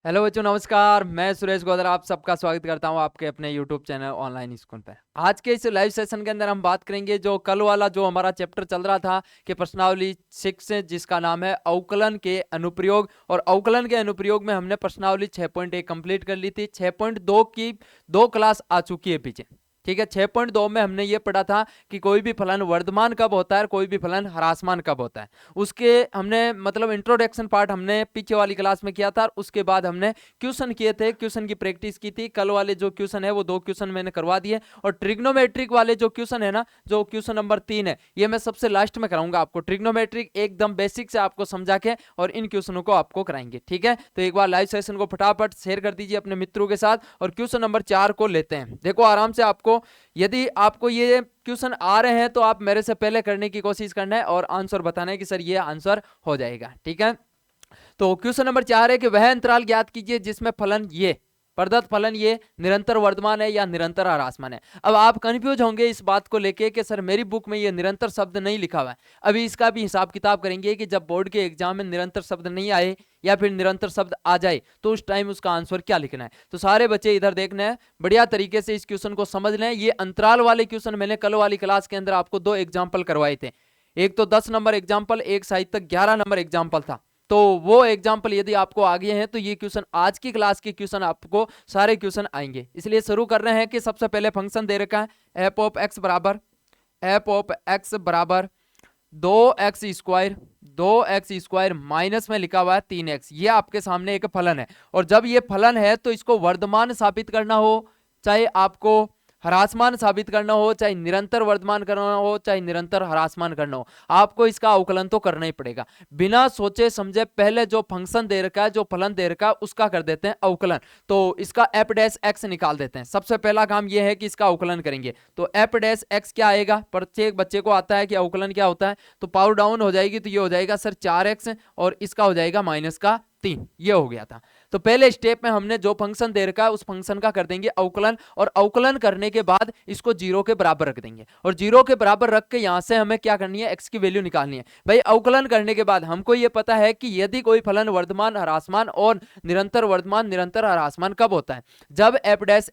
Hello बच्चों, नमस्कार। मैं सुरेश गोदर आप सबका स्वागत करता हूं आपके अपने यूट्यूब चैनल ऑनलाइन स्कूल पे। आज के इस लाइव सेशन के अंदर हम बात करेंगे जो कल वाला जो हमारा चैप्टर चल रहा था कि प्रश्नावली 6 जिसका नाम है अवकलन के अनुप्रयोग। और अवकलन के अनुप्रयोग में हमने प्रश्नावली 6.1 कंप्लीट कर ली थी। 6.2 की 2 क्लास आ चुकी है पीछे, ठीक है। 6.2 में हमने ये पढ़ा था कि कोई भी फलन वर्धमान कब होता है और कोई भी फलन ह्रासमान कब होता है। उसके हमने मतलब इंट्रोडक्शन पार्ट हमने पीछे वाली क्लास में किया था। उसके बाद हमने क्वेश्चन किए थे, क्वेश्चन की प्रैक्टिस की थी। कल वाले जो क्वेश्चन है वो 2 क्वेश्चन मैंने करवा दिए। और ट्रिग्नोमेट्रिक वाले जो क्वेश्चन है ना, जो क्वेश्चन नंबर 3 है, ये मैं सबसे लास्ट में कराऊंगा आपको। ट्रिग्नोमेट्रिक एकदम बेसिक से आपको समझा के और इन क्वेश्चनों को आपको कराएंगे, ठीक है। तो एक बार लाइव सेशन को फटाफट शेयर कर दीजिए अपने मित्रों के साथ और क्वेश्चन नंबर 4 को लेते हैं। देखो आराम से आपको, यदि आपको ये क्वेश्चन आ रहे हैं तो आप मेरे से पहले करने की कोशिश करना है और आंसर बताना है कि सर ये आंसर हो जाएगा, ठीक है। तो क्वेश्चन नंबर 4 है कि वह अंतराल ज्ञात कीजिए जिसमें फलन ये प्रदत्त फलन ये निरंतर वर्धमान है या निरंतर ह्रासमान है। अब आप कंफ्यूज होंगे इस बात को लेके कि सर मेरी बुक में ये निरंतर शब्द नहीं लिखा हुआ है। अभी इसका भी हिसाब किताब करेंगे कि जब बोर्ड के एग्जाम में निरंतर शब्द नहीं आए या फिर निरंतर शब्द आ जाए तो उस टाइम उसका आंसर क्या लिखना है। तो सारे बच्चे इधर देखना है, बढ़िया तरीके से इस क्वेश्चन को समझ लें। ये अंतराल वाले क्वेश्चन मैंने कल वाली क्लास के अंदर आपको 2 एग्जाम्पल करवाए थे। एक तो 10 नंबर एग्जाम्पल, एक साहित्य 11 नंबर एग्जाम्पल था। तो वो एग्जाम्पल यदि आपको आ गए हैं तो ये क्वेश्चन आज की क्लास के क्वेश्चन आपको सारे क्वेश्चन आएंगे। इसलिए शुरू कर रहे हैं कि सबसे पहले फंक्शन दे रखा है एफ ऑफ एक्स बराबर 2x स्क्वायर माइनस में लिखा हुआ है 3x। ये आपके सामने एक फलन है और जब ये फलन है तो इसको वर्धमान साबित करना हो, चाहे आपको ह्रासमान साबित करना हो, चाहे निरंतर वर्धमान करना हो, चाहे निरंतर ह्रासमान करना हो, आपको इसका अवकलन तो करना ही पड़ेगा। बिना सोचे समझे पहले जो फंक्शन दे रखा है, जो फलन दे रखा है, उसका कर देते हैं अवकलन। तो इसका एफ डैश एक्स निकाल देते हैं। सबसे पहला काम यह है कि इसका अवकलन करेंगे। तो एफ डैश एक्स क्या आएगा, प्रत्येक बच्चे को आता है कि अवकलन क्या होता है। तो पावर डाउन हो जाएगी तो ये हो जाएगा सर 4x और इसका हो जाएगा -3। ये हो गया था। तो पहले स्टेप में हमने जो फंक्शन दे रखा है उस फंक्शन का कर देंगे अवकलन और अवकलन करने के बाद इसको 0 के बराबर रख देंगे और 0 के बराबर रख के यहां से हमें क्या करनी है, x की वैल्यू निकालनी है। भाई अवकलन करने के बाद हमको ये पता है कि यदि कोई फलन वर्धमान ह्रासमान और निरंतर वर्धमान निरंतर ह्रासमान कब होता है, जब एफ डैश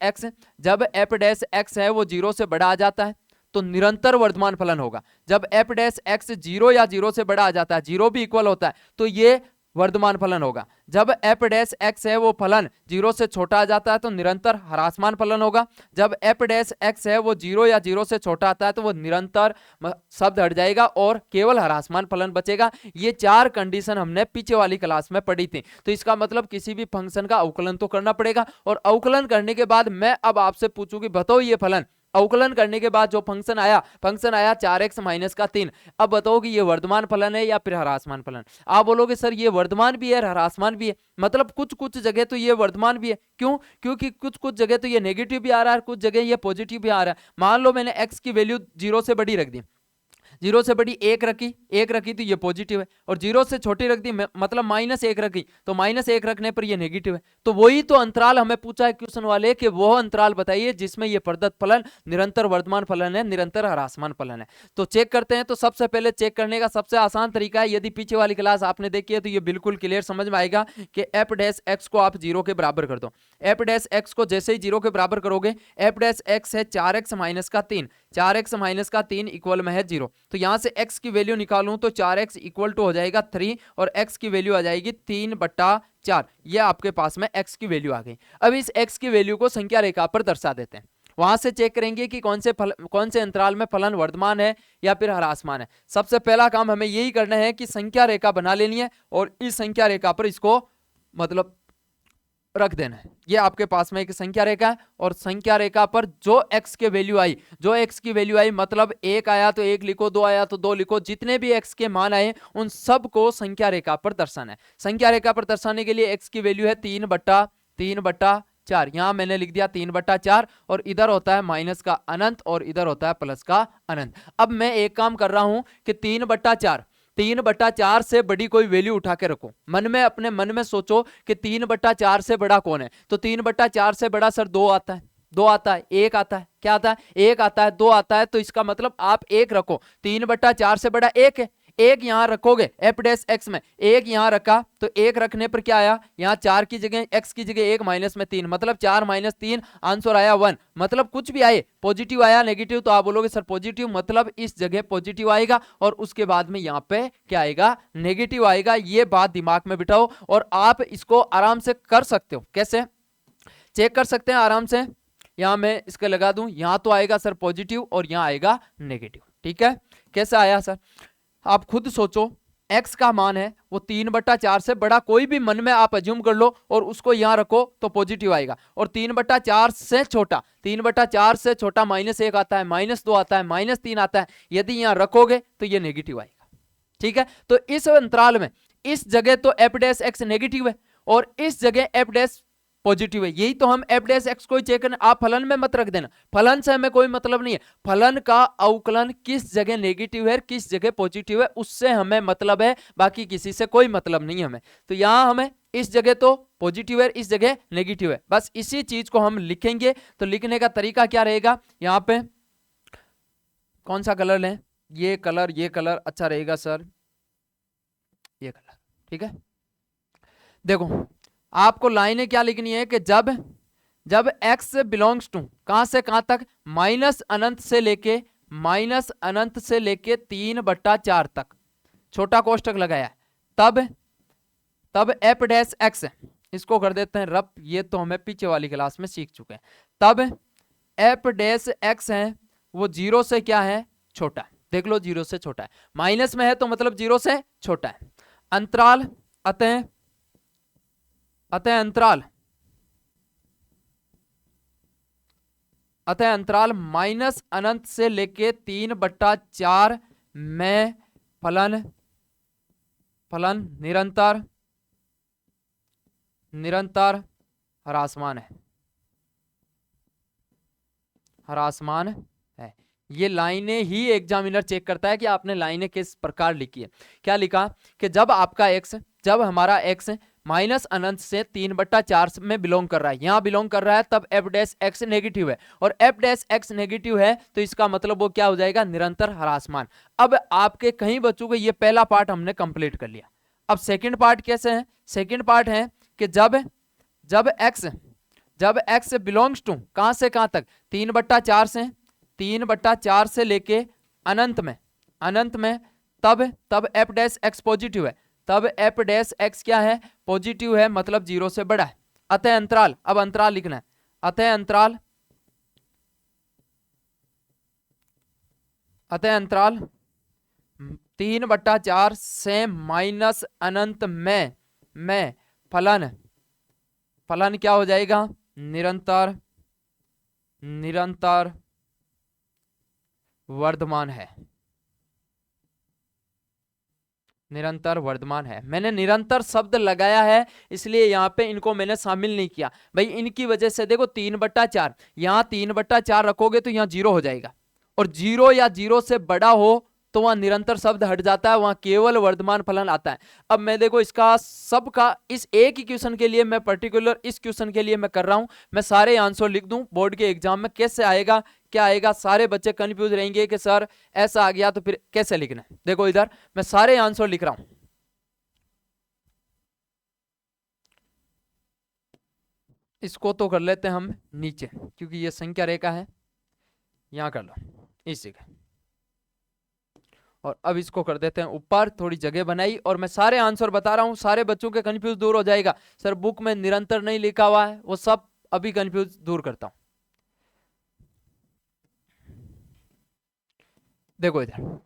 एक्स है वो 0 से बड़ा आ जाता है तो निरंतर वर्धमान फलन होगा। जब एफ डैश एक्स 0 या 0 से बड़ा आ जाता है, 0 भी इक्वल होता है, तो ये वर्धमान फलन होगा। जब एफ डैश एक्स है वो फलन 0 से छोटा आ जाता है तो निरंतर ह्रासमान फलन होगा। जब एफ डैश एक्स है वो 0 या 0 से छोटा आता है तो वो निरंतर शब्द हट जाएगा और केवल ह्रासमान फलन बचेगा। ये 4 कंडीशन हमने पीछे वाली क्लास में पढ़ी थी। तो इसका मतलब किसी भी फंक्शन का अवकलन तो करना पड़ेगा और अवकलन करने के बाद मैं अब आपसे पूछूं कि बताओ ये फलन अवकलन करने के बाद जो फंक्शन आया 4x - 3। अब बताओ कि ये वर्धमान फलन है या फिर ह्रासमान फलन। आप बोलोगे सर ये वर्धमान भी है ह्रासमान भी है, मतलब कुछ कुछ जगह तो ये वर्धमान भी है। क्यों? क्योंकि कुछ कुछ जगह तो ये नेगेटिव भी आ रहा है, कुछ जगह ये पॉजिटिव भी आ रहा है। मान लो मैंने x की वैल्यू 0 से बड़ी रख दी, 0 से बड़ी 1 रखी तो ये पॉजिटिव है और 0 से छोटी रख दी मतलब -1 रखी तो -1 रखने पर ये नेगेटिव है। तो वही तो अंतराल हमें पूछा है क्वेश्चन वाले कि वो अंतराल बताइए जिसमें ये प्रदत्त फलन निरंतर वर्धमान फलन है, निरंतर ह्रासमान फलन है। तो चेक करते हैं। तो सबसे पहले चेक करने का सबसे आसान तरीका है, यदि पीछे वाली क्लास आपने देखी है तो ये बिल्कुल क्लियर समझ में आएगा कि एफ डैश एक्स को आप 0 के बराबर कर दो। एफ डैश एक्स को जैसे ही 0 के बराबर करोगे, एफ डैश एक्स है 4x - 3 इक्वल में है 0। तो यहां से x की वैल्यू निकालूं तो 4x इक्वल टू हो जाएगा 3 और x की वैल्यू आ जाएगी 3/4। ये आपके पास में x की वैल्यू आ गई। अब इस x की वैल्यू को संख्या रेखा पर दर्शा देते हैं। वहां से चेक करेंगे कि कौन से अंतराल में फलन वर्धमान है या फिर ह्रासमान है। सबसे पहला काम हमें यही करना है कि संख्या रेखा बना लेनी है और इस संख्या रेखा पर इसको मतलब रख देना है। ये आपके पास में एक संख्या रेखा है और संख्या रेखा पर जो x की वैल्यू आई मतलब 1 आया तो 1 लिखो, 2 आया तो 2 लिखो, जितने भी x के मान आए उन सब को संख्या रेखा पर दर्शाना है। संख्या रेखा पर दर्शाने के लिए x की वैल्यू है 3/4। यहां मैंने लिख दिया 3/4 और इधर होता है माइनस का अनंत और इधर होता है प्लस का अनंत। अब मैं एक काम कर रहा हूं कि 3/4 से बड़ी कोई वैल्यू उठा के रखो। अपने मन में सोचो कि 3/4 से बड़ा कौन है। तो 3/4 से बड़ा सर 2 आता है, 1 आता है, क्या आता है 1 आता है, 2 आता है। तो इसका मतलब आप 1 रखो। 3/4 से बड़ा 1 है, एक यहाँ रखोगे एफ डैश एक्स में, एक यहाँ रखा तो एक रखने पर क्या आया, यहाँ 4 की जगह x की जगह 1 माइनस में 3, मतलब 4 माइनस 3 आंसर आया 1। मतलब कुछ भी आए, पॉजिटिव आया नेगेटिव, तो आप बोलोगे सर पॉजिटिव, मतलब इस जगह पॉजिटिव आएगा और उसके बाद में यहाँ पे क्या आएगा, नेगेटिव आएगा। ये बात दिमाग में बिठाओ और आप इसको आराम से कर सकते हो। कैसे चेक कर सकते हैं आराम से, यहां मैं इसके लगा दूं, यहां तो आएगा सर पॉजिटिव और यहां आएगा नेगेटिव। ठीक है, कैसे आया सर, आप खुद सोचो। x का मान है वो 3/4 से बड़ा, कोई भी मन में आप अज्यूम कर लो और उसको यहां रखो तो पॉजिटिव आएगा। और 3/4 से छोटा, 3/4 से छोटा -1 आता है, -2 आता है, -3 आता है, यदि यहां रखोगे तो ये नेगेटिव आएगा। ठीक है, तो इस अंतराल में इस जगह तो एफ डैश एक्स नेगेटिव है और इस जगह एफ डैश पॉजिटिव है। यही तो हम एफ डैश एक्स को चेक करना, आप फलन में मत रख देना, फलन से हमें कोई मतलब नहीं है। फलन का अवकलन किस जगह नेगेटिव है किस जगह पॉजिटिव है उससे हमें मतलब है, बाकी किसी से कोई मतलब नहीं है हमें। तो यहां हमें इस जगह तो पॉजिटिव है, इस जगह नेगेटिव है, बस इसी चीज को हम लिखेंगे। तो लिखने का तरीका क्या रहेगा, यहाँ पे कौन सा कलर लें, ये कलर अच्छा रहेगा सर, ये कलर। ठीक है, देखो आपको लाइनें क्या लिखनी है कि जब x बिलोंग्स टू कहां से कहां तक, -अनंत से लेके -3/4 तक, छोटा कोष्टक लगाया है, तब एफ डैश एक्स, इसको कर देते हैं रफ, ये तो हमें पीछे वाली क्लास में सीख चुके हैं। तब एफ डैश एक्स है वो 0 से क्या है, छोटा, देख लो 0 से छोटा है, माइनस में है तो मतलब 0 से छोटा है। अंतराल अतः अंतराल -अनंत से लेके 3/4 में फलन निरंतर ह्रासमान है। ये लाइनें ही एग्जामिनर चेक करता है कि आपने लाइनें किस प्रकार लिखी है। क्या लिखा कि जब हमारा x -अनंत से 3/4 में बिलोंग कर रहा है, यहां बिलोंग कर रहा है, तब एफ डैश एक्स नेगेटिव है और एफ डैश एक्स नेगेटिव है तो इसका मतलब वो क्या हो जाएगा, निरंतर ह्रासमान। अब आपके कहीं बच्चों को ये पहला पार्ट हमने कंप्लीट कर लिया। अब सेकंड पार्ट कैसे है, सेकंड पार्ट है कि जब x बिलोंग्स टू कहां से कहां तक, 3/4 से लेके अनंत में, तब एफ डैश एक्स पॉजिटिव है, तब एफ डैश एक्स क्या है, पॉजिटिव है, मतलब 0 से बड़ा है। अतः अंतराल, अब अंतराल लिखना है, अतः अंतराल 3/4 से -अनंत में फलन क्या हो जाएगा, निरंतर वर्धमान है, निरंतर वर्धमान है। मैंने निरंतर शब्द लगाया है इसलिए यहाँ पे इनको मैंने शामिल नहीं किया भाई, इनकी वजह से देखो 3/4, यहाँ 3/4 रखोगे तो यहाँ 0 हो जाएगा, और 0 या 0 से बड़ा हो तो वहां निरंतर शब्द हट जाता है, वहां केवल वर्धमान फलन आता है। अब मैं देखो इसका सबका इस एक ही क्वेश्चन के लिए मैं पर्टिकुलर इस क्वेश्चन के लिए मैं कर रहा हूं, मैं सारे आंसर लिख दूं, बोर्ड के एग्जाम में कैसे आएगा क्या आएगा, सारे बच्चे कंफ्यूज रहेंगे कि सर ऐसा आ गया तो फिर कैसे लिखना है। देखो इधर मैं सारे आंसर लिख रहा हूं, इसको तो कर लेते हैं हम नीचे क्योंकि ये संख्या रेखा है, यहां कर लो इस जगह, और अब इसको कर देते हैं ऊपर, थोड़ी जगह बनाई और मैं सारे आंसर बता रहा हूं, सारे बच्चों के कंफ्यूज दूर हो जाएगा। सर बुक में निरंतर नहीं लिखा हुआ है, वो सब अभी कंफ्यूज दूर करता हूं। देखो इधर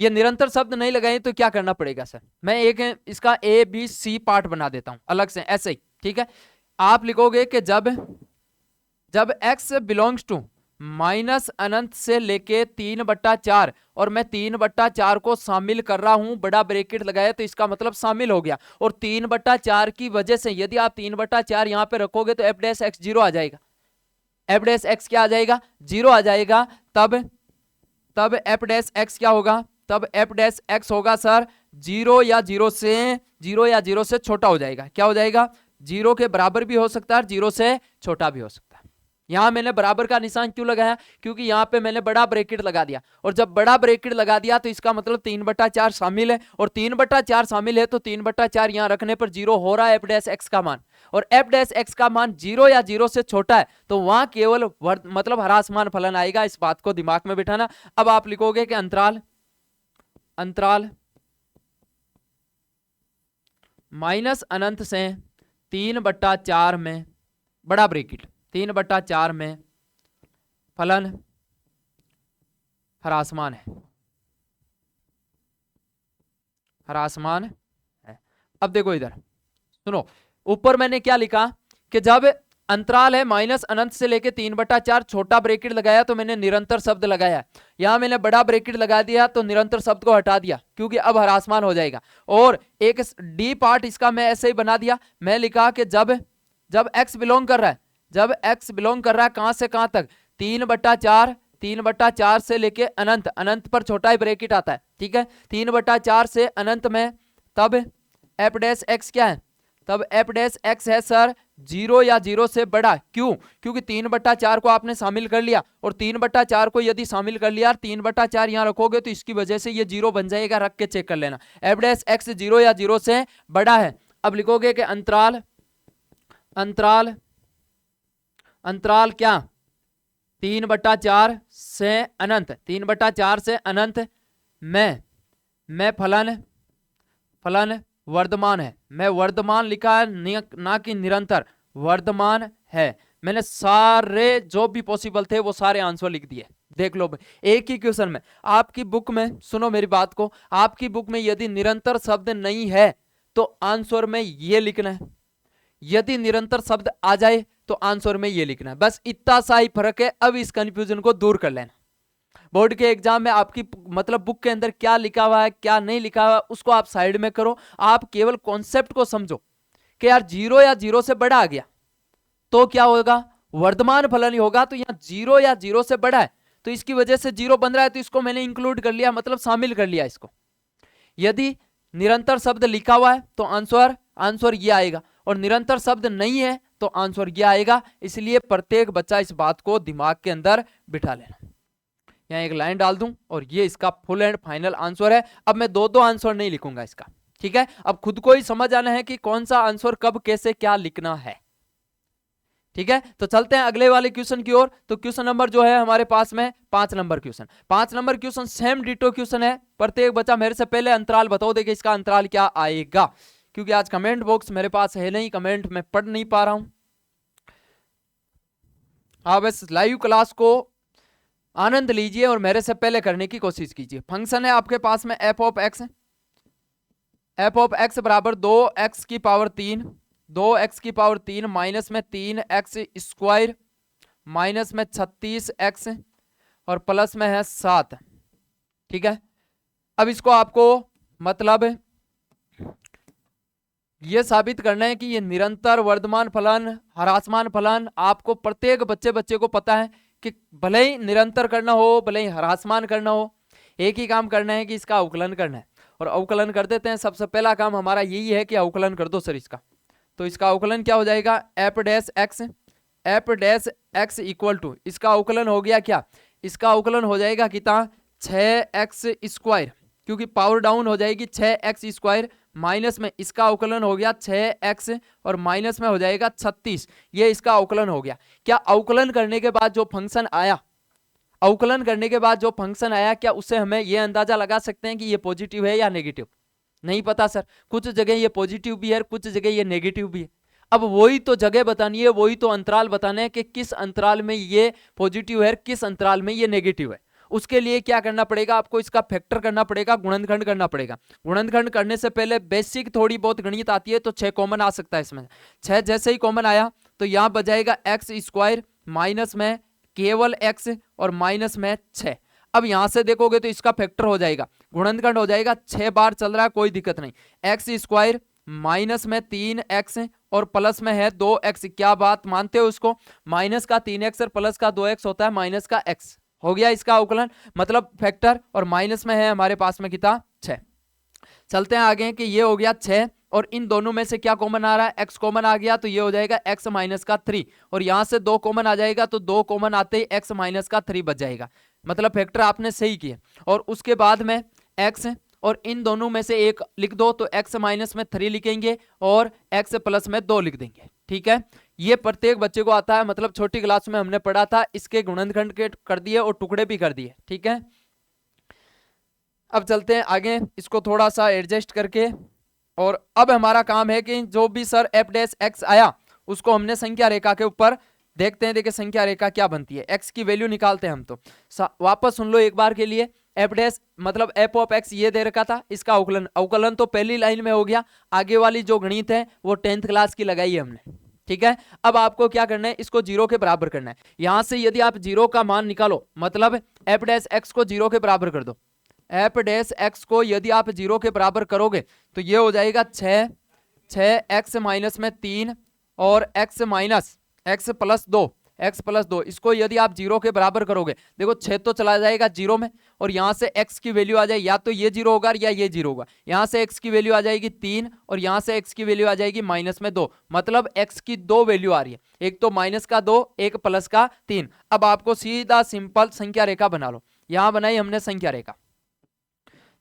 ये निरंतर शब्द नहीं लगाए तो क्या करना पड़ेगा सर, मैं एक इसका ABC पार्ट बना देता हूं अलग से, ऐसे ही। ठीक है, आप लिखोगे कि जब x बिलोंग्स टू -अनंत से लेके 3/4 और मैं 3/4 को शामिल कर रहा हूं, बड़ा ब्रैकेट लगाया तो इसका मतलब शामिल हो गया, और 3/4 की वजह से यदि आप 3/4 यहां पे रखोगे तो एफ डैश एक्स 0 आ जाएगा, एफ डैश एक्स क्या आ जाएगा, 0 आ जाएगा। तब एफ डैश एक्स क्या होगा, तब एफ डैश एक्स होगा सर 0 या 0 से छोटा हो जाएगा। क्या हो जाएगा, 0 के बराबर भी हो सकता है, 0 से छोटा भी हो सकता है। यहां मैंने बराबर का निशान क्यों लगाया, क्योंकि यहाँ पे मैंने बड़ा ब्रैकेट लगा दिया, और जब बड़ा ब्रैकेट लगा दिया तो इसका मतलब 3/4 शामिल है, और 3/4 शामिल है तो 3/4 यहाँ रखने पर 0 हो रहा है एफ डैश एक्स का मान, और एफ डैश एक्स का मान 0 या 0 से छोटा है तो वहां केवल मतलब ह्रासमान फलन आएगा। इस बात को दिमाग में बिठाना। अब आप लिखोगे कि अंतराल माइनस अनंत से 3/4 में बड़ा ब्रैकेट 3/4 में फलन ह्रासमान है। अब देखो इधर सुनो, ऊपर मैंने क्या लिखा कि जब अंतराल है माइनस अनंत से लेके 3/4, छोटा ब्रैकेट लगाया तो मैंने निरंतर शब्द लगाया, यहां मैंने बड़ा ब्रैकेट लगा दिया तो निरंतर शब्द को हटा दिया क्योंकि अब ह्रासमान हो जाएगा। और एक डी पार्ट इसका मैं ऐसे ही बना दिया, मैं लिखा कि जब x बिलोंग कर रहा है, कहां से कहां तक, 3/4 से लेके अनंत पर छोटा ही ब्रैकेट आता है, ठीक है, 3/4 से अनंत में, तब एफ डैश एक्स क्या है, तब एफ डैश एक्स है सर 0 या 0 से बड़ा। क्यों, क्योंकि 3/4 को आपने शामिल कर लिया, और 3/4 को यदि शामिल कर लिया, 3/4 यहां रखोगे तो इसकी वजह से ये 0 बन जाएगा, रख के चेक कर लेना। एफ डैश एक्स 0 या 0 से बड़ा है। अब लिखोगे कि अंतराल क्या, 3/4 से अनंत, 3/4 से अनंत में फलन वर्धमान है। मैं वर्धमान लिखा है, ना कि निरंतर, वर्धमान है। मैंने सारे जो भी पॉसिबल थे वो सारे आंसर लिख दिए। देख लो एक ही क्वेश्चन में, आपकी बुक में, सुनो मेरी बात को, आपकी बुक में यदि निरंतर शब्द नहीं है तो आंसर में ये लिखना है, यदि निरंतर शब्द आ जाए तो आंसर में ये लिखना है, बस इतना सा ही फर्क है। अब इस कंफ्यूजन को दूर कर लेना। बोर्ड के एग्जाम में आपकी मतलब बुक के अंदर क्या लिखा हुआ है क्या नहीं लिखा हुआ उसको आप साइड में करो, आप केवल कॉन्सेप्ट को समझो कि यार 0 या 0 से बड़ा आ गया तो क्या होगा, वर्धमान फलन ही होगा। तो यहाँ 0 या 0 से बड़ा है तो इसकी वजह से 0 बन रहा है, तो इसको मैंने इंक्लूड कर लिया, मतलब शामिल कर लिया इसको। यदि निरंतर शब्द लिखा हुआ है तो आंसर ये आएगा, और निरंतर शब्द नहीं है तो आंसर ये आएगा। इसलिए प्रत्येक बच्चा इस बात को दिमाग के अंदर बिठा लेना। यहाँ एक लाइन डाल दूं और ये इसका फुल एंड फाइनल आंसर है। अब मैं दो आंसर नहीं लिखूंगा इसका, ठीक है। अब खुद को ही समझ आना है कि कौन सा आंसर कब कैसे क्या लिखना है, ठीक है। तो चलते हैं अगले वाले क्वेश्चन की ओर। तो क्वेश्चन नंबर जो है हमारे पास में 5 number question, 5 number question same ditto question है। प्रत्येक बच्चा मेरे से पहले अंतराल बताओ देगा इसका अंतराल क्या आएगा, क्योंकि आज कमेंट बॉक्स मेरे पास है नहीं, कमेंट में पढ़ नहीं पा रहा हूं। आप बस लाइव क्लास को आनंद लीजिए और मेरे से पहले करने की कोशिश कीजिए। फंक्शन है आपके पास में एफ ऑफ एक्स बराबर 2x की पावर 3, 2x की पावर 3 माइनस में 3x स्क्वायर माइनस में 36x और प्लस में है 7, ठीक है। अब इसको आपको मतलब ये साबित करना है कि ये निरंतर वर्धमान फलन ह्रासमान फलन, आपको प्रत्येक बच्चे को पता है कि भले ही निरंतर करना हो भले ही ह्रासमान करना हो, एक ही काम करना है कि इसका अवकलन करना है। और अवकलन कर देते हैं। सबसे पहला काम हमारा यही है कि अवकलन कर दो सर इसका। तो इसका अवकलन क्या हो जाएगा, F dash X equal to, इसका अवकलन हो गया क्या, इसका अवकलन हो जाएगा कितना 6x स्क्वायर, क्योंकि पावर डाउन हो जाएगी 6x स्क्वायर, माइनस में इसका अवकलन हो गया 6x और माइनस में हो जाएगा 36। ये इसका अवकलन हो गया। क्या अवकलन करने के बाद जो फंक्शन आया, अवकलन करने के बाद जो फंक्शन आया, क्या उससे हमें यह अंदाजा लगा सकते हैं कि ये पॉजिटिव है या नेगेटिव? नहीं पता सर, कुछ जगह ये पॉजिटिव भी है कुछ जगह ये नेगेटिव भी है। अब वही तो जगह बतानी है, वही तो अंतराल बताना है कि किस अंतराल में ये पॉजिटिव है किस अंतराल में ये नेगेटिव है। उसके लिए क्या करना पड़ेगा, आपको इसका फैक्टर करना पड़ेगा, गुणनखंड करना पड़ेगा। गुणनखंड करने से पहले बेसिक थोड़ी बहुत गणित आती है, तो 6 कॉमन आ सकता है इसमें। 6 जैसे ही कॉमन आया तो यहां बजाएगा एक्स स्क्वायर माइनस में केवल x और माइनस में 6। अब यहां से देखोगे तो इसका फैक्टर हो जाएगा, गुणनखंड हो जाएगा, 6 बार चल रहा है कोई दिक्कत नहीं। एक्स स्क्वायर माइनस में 3x और प्लस में है 2x, क्या बात मानते हो उसको? माइनस का 3x और प्लस का 2x होता है माइनस का x। हो गया इसका अवकलन, मतलब फैक्टर, और माइनस में है हमारे पास में कितना 6। चलते हैं आगे कि ये हो गया 6 और इन दोनों में से क्या कॉमन आ रहा है, x कॉमन आ गया तो ये हो जाएगा x माइनस का 3, और यहां से 2 कॉमन आ जाएगा तो 2 कॉमन आते ही x माइनस का 3 बच जाएगा, मतलब फैक्टर आपने सही किया। और उसके बाद में x और इन दोनों में से एक लिख दो तो x माइनस में 3 लिखेंगे और x प्लस में 2 लिख देंगे। ठीक है, ये प्रत्येक बच्चे को आता है, मतलब छोटी क्लास में हमने पढ़ा था, इसके गुणनखंड के कर दिए और टुकड़े भी कर दिए। ठीक है, अब चलते हैं आगे इसको थोड़ा सा एडजस्ट करके, और अब हमारा काम है कि जो भी सर एफ डैश एक्स आया उसको हमने संख्या रेखा के ऊपर देखते हैं। देखिए संख्या रेखा क्या बनती है, x की वैल्यू निकालते हैं हम। तो वापस सुन लो एक बार के लिए, एफ डैश मतलब एफ ऑफ एक्स ये दे रखा था, इसका अवकलन, अवकलन तो पहली लाइन में हो गया, आगे वाली जो गणित है वो 10th क्लास की लगाई है हमने। ठीक है, अब आपको क्या करना है, इसको 0 के बराबर करना है। यहां से यदि आप 0 का मान निकालो, मतलब एफ डैश एक्स को 0 के बराबर कर दो, एफ डैश एक्स को यदि आप 0 के बराबर करोगे तो ये हो जाएगा 6 एक्स माइनस में 3 और एक्स माइनस एक्स प्लस 2, इसको यदि आप 0 के बराबर करोगे, देखो 6 तो चला जाएगा 0 में, और यहां से x की वैल्यू आ जाएगी, या तो ये 0 होगा या ये 0 होगा। यहां से x की वैल्यू आ जाएगी 3 और यहां से x की वैल्यू आ जाएगी माइनस में 2, मतलब x की 2 वैल्यू आ रही है, एक तो माइनस का 2, एक प्लस का 3। अब आपको सीधा सिंपल संख्या रेखा बना लो, यहां बनाई हमने संख्या रेखा।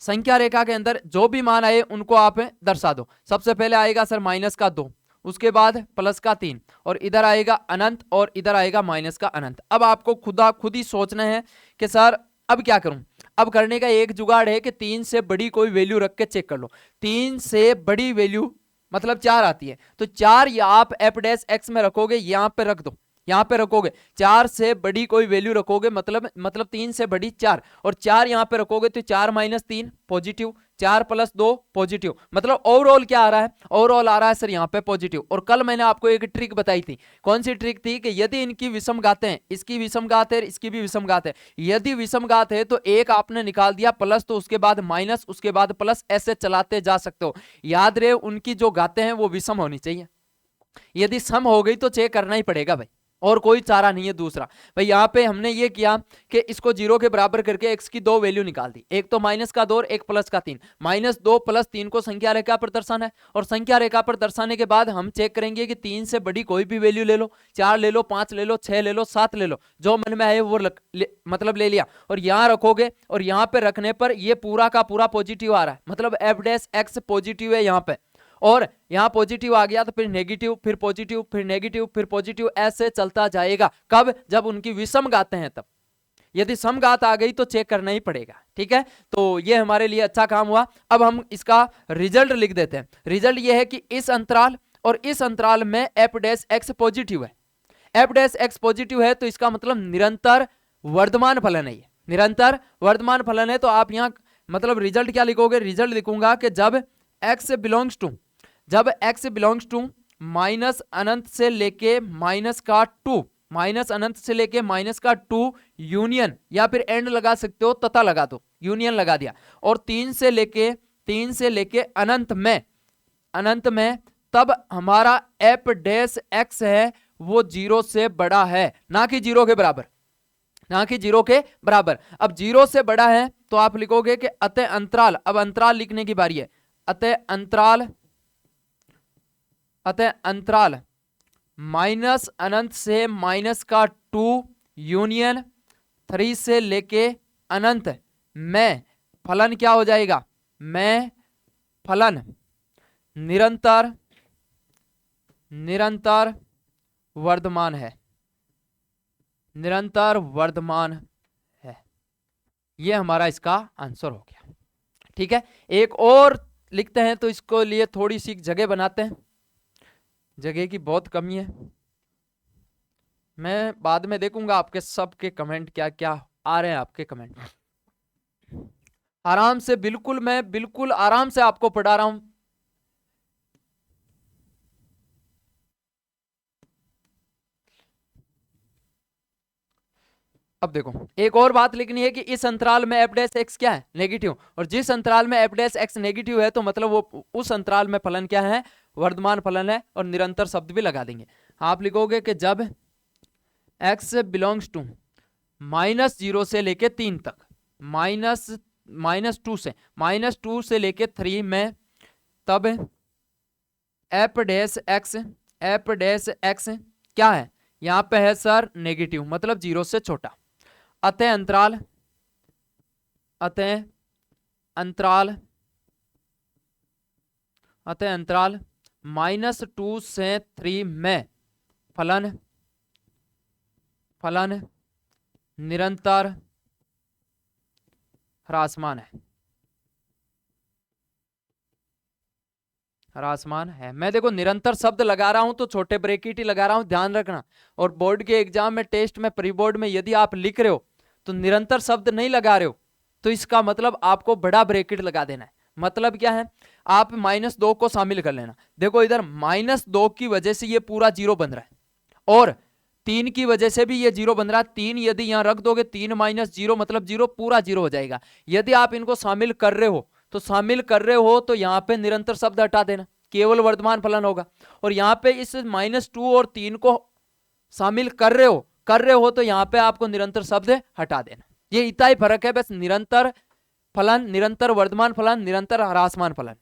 संख्या रेखा के अंदर जो भी मान आए उनको आप दर्शा दो। सबसे पहले आएगा सर माइनस का 2, उसके बाद प्लस का 3, और इधर आएगा अनंत और इधर आएगा माइनस का अनंत। अब आपको खुद ही सोचना है कि सर अब क्या करूं। अब करने का एक जुगाड़ है कि 3 से बड़ी कोई वैल्यू रख के चेक कर लो। 3 से बड़ी वैल्यू मतलब 4 आती है, तो 4 या आप एफ डैश एक्स में रखोगे, यहां पे रख दो, यहां पे रखोगे 4 से बड़ी कोई वैल्यू रखोगे, मतलब 3 से बड़ी 4, और 4 यहां पे रखोगे तो 4 माइनस 3 पॉजिटिव, 4 प्लस 2 पॉजिटिव, मतलब ओवरऑल क्या आ रहा है, ओवरऑल आ रहा है सर यहाँ पे पॉजिटिव। और कल मैंने आपको एक ट्रिक बताई थी, कौन सी ट्रिक थी कि यदि इनकी विषम घातें हैं, इसकी विषम घात है, इसकी भी विषम घात है, यदि विषम घात है तो एक आपने निकाल दिया प्लस, तो उसके बाद माइनस, उसके बाद प्लस, ऐसे चलाते जा सकते हो। याद रहे उनकी जो घातें हैं वो विषम होनी चाहिए, यदि सम हो गई तो चेक करना ही पड़ेगा भाई, और कोई चारा नहीं है दूसरा। भाई यहाँ पे हमने ये किया कि इसको 0 के बराबर करके x की 2 वैल्यू निकाल दी, एक तो माइनस का 2 और एक प्लस का 3। -2 + 3 को संख्या रेखा पर दर्शाना है, और संख्या रेखा पर दर्शाने के बाद हम चेक करेंगे कि 3 से बड़ी कोई भी वैल्यू ले लो, 4 ले लो, 5 ले लो, 6 ले लो, 7 ले लो, जो मन में आए वो मतलब ले लिया, और यहाँ रखोगे, और यहाँ पे रखने पर ये पूरा का पूरा पॉजिटिव आ रहा है, मतलब एफ डैश एक्स पॉजिटिव है यहाँ पे, और यहां पॉजिटिव आ गया तो फिर नेगेटिव, फिर पॉजिटिव, फिर नेगेटिव, फिर पॉजिटिव, ऐसे चलता जाएगा। कब, जब उनकी विषम घातें हैं तब। यदि समघात आ गई तो चेक करना ही पड़ेगा। ठीक है, तो ये हमारे लिए अच्छा काम हुआ। अब हम इसका रिजल्ट लिख देते हैं। रिजल्ट ये है कि इस अंतराल और इस अंतराल में एफ डैश एक्स पॉजिटिव है, एफ डैश एक्स पॉजिटिव है, तो इसका मतलब निरंतर वर्धमान फलन है, ये निरंतर वर्धमान फलन है। तो आप यहां मतलब रिजल्ट क्या लिखोगे, रिजल्ट लिखूंगा कि जब x बिलोंग्स टू माइनस अनंत से लेके माइनस का 2, माइनस अनंत से लेके माइनस का 2 यूनियन, या फिर एंड लगा सकते हो, तथा लगा दो, यूनियन लगा दिया, और 3 से लेके अनंत में तब हमारा एफ डैश एक्स है वो 0 से बड़ा है, ना कि 0 के बराबर, ना कि 0 के बराबर। अब 0 से बड़ा है तो आप लिखोगे कि अतः अंतराल, अब अंतराल लिखने की बारी है, अतः अंतराल माइनस अनंत से माइनस का 2 यूनियन 3 से लेके अनंत में फलन क्या हो जाएगा, में फलन निरंतर वर्धमान है, निरंतर वर्धमान है। ये हमारा इसका आंसर हो गया। ठीक है, एक और लिखते हैं, तो इसको लिए थोड़ी सी जगह बनाते हैं, जगह की बहुत कमी है। मैं बाद में देखूंगा आपके सबके कमेंट क्या क्या आ रहे हैं, आपके कमेंट आराम से, बिल्कुल मैं बिल्कुल आराम से आपको पढ़ा रहा हूं। अब देखो एक और बात लिखनी है कि इस अंतराल में एफ डैश एक्स क्या है, नेगेटिव, और जिस अंतराल में एफ डैश एक्स नेगेटिव है तो मतलब वो उस अंतराल में फलन क्या है, वर्धमान फलन है, और निरंतर शब्द भी लगा देंगे। आप लिखोगे कि जब x बिलोंग्स टू -0 से लेके 3 तक, -2 से लेके 3 में, तब एफ डैश एक्स क्या है, यहाँ पे है सर नेगेटिव, मतलब 0 से छोटा। अतः अंतराल -2 से 3 में फलन निरंतर ह्रासमान है। मैं देखो निरंतर शब्द लगा रहा हूं तो छोटे ब्रैकेट ही लगा रहा हूं, ध्यान रखना। और बोर्ड के एग्जाम में, टेस्ट में, प्री बोर्ड में यदि आप लिख रहे हो तो निरंतर शब्द नहीं लगा रहे हो तो इसका मतलब आपको बड़ा ब्रैकेट लगा देना है। मतलब क्या है, आप -2 को शामिल कर लेना। देखो इधर -2 की वजह से ये पूरा 0 बन रहा है, और 3 की वजह से भी ये 0 बन रहा है। 3 यदि यहां रख दोगे, 3 - 0 मतलब 0, पूरा 0 हो जाएगा। यदि आप इनको शामिल कर रहे हो तो यहाँ पे निरंतर शब्द हटा देना, केवल वर्तमान फलन होगा। और यहाँ पे इस -2 और 3 को शामिल कर रहे हो तो यहाँ पे आपको निरंतर शब्द हटा देना। ये इतना ही फर्क है बस, निरंतर फलन, निरंतर वर्तमान फलन, निरंतर ह्रासमान फलन।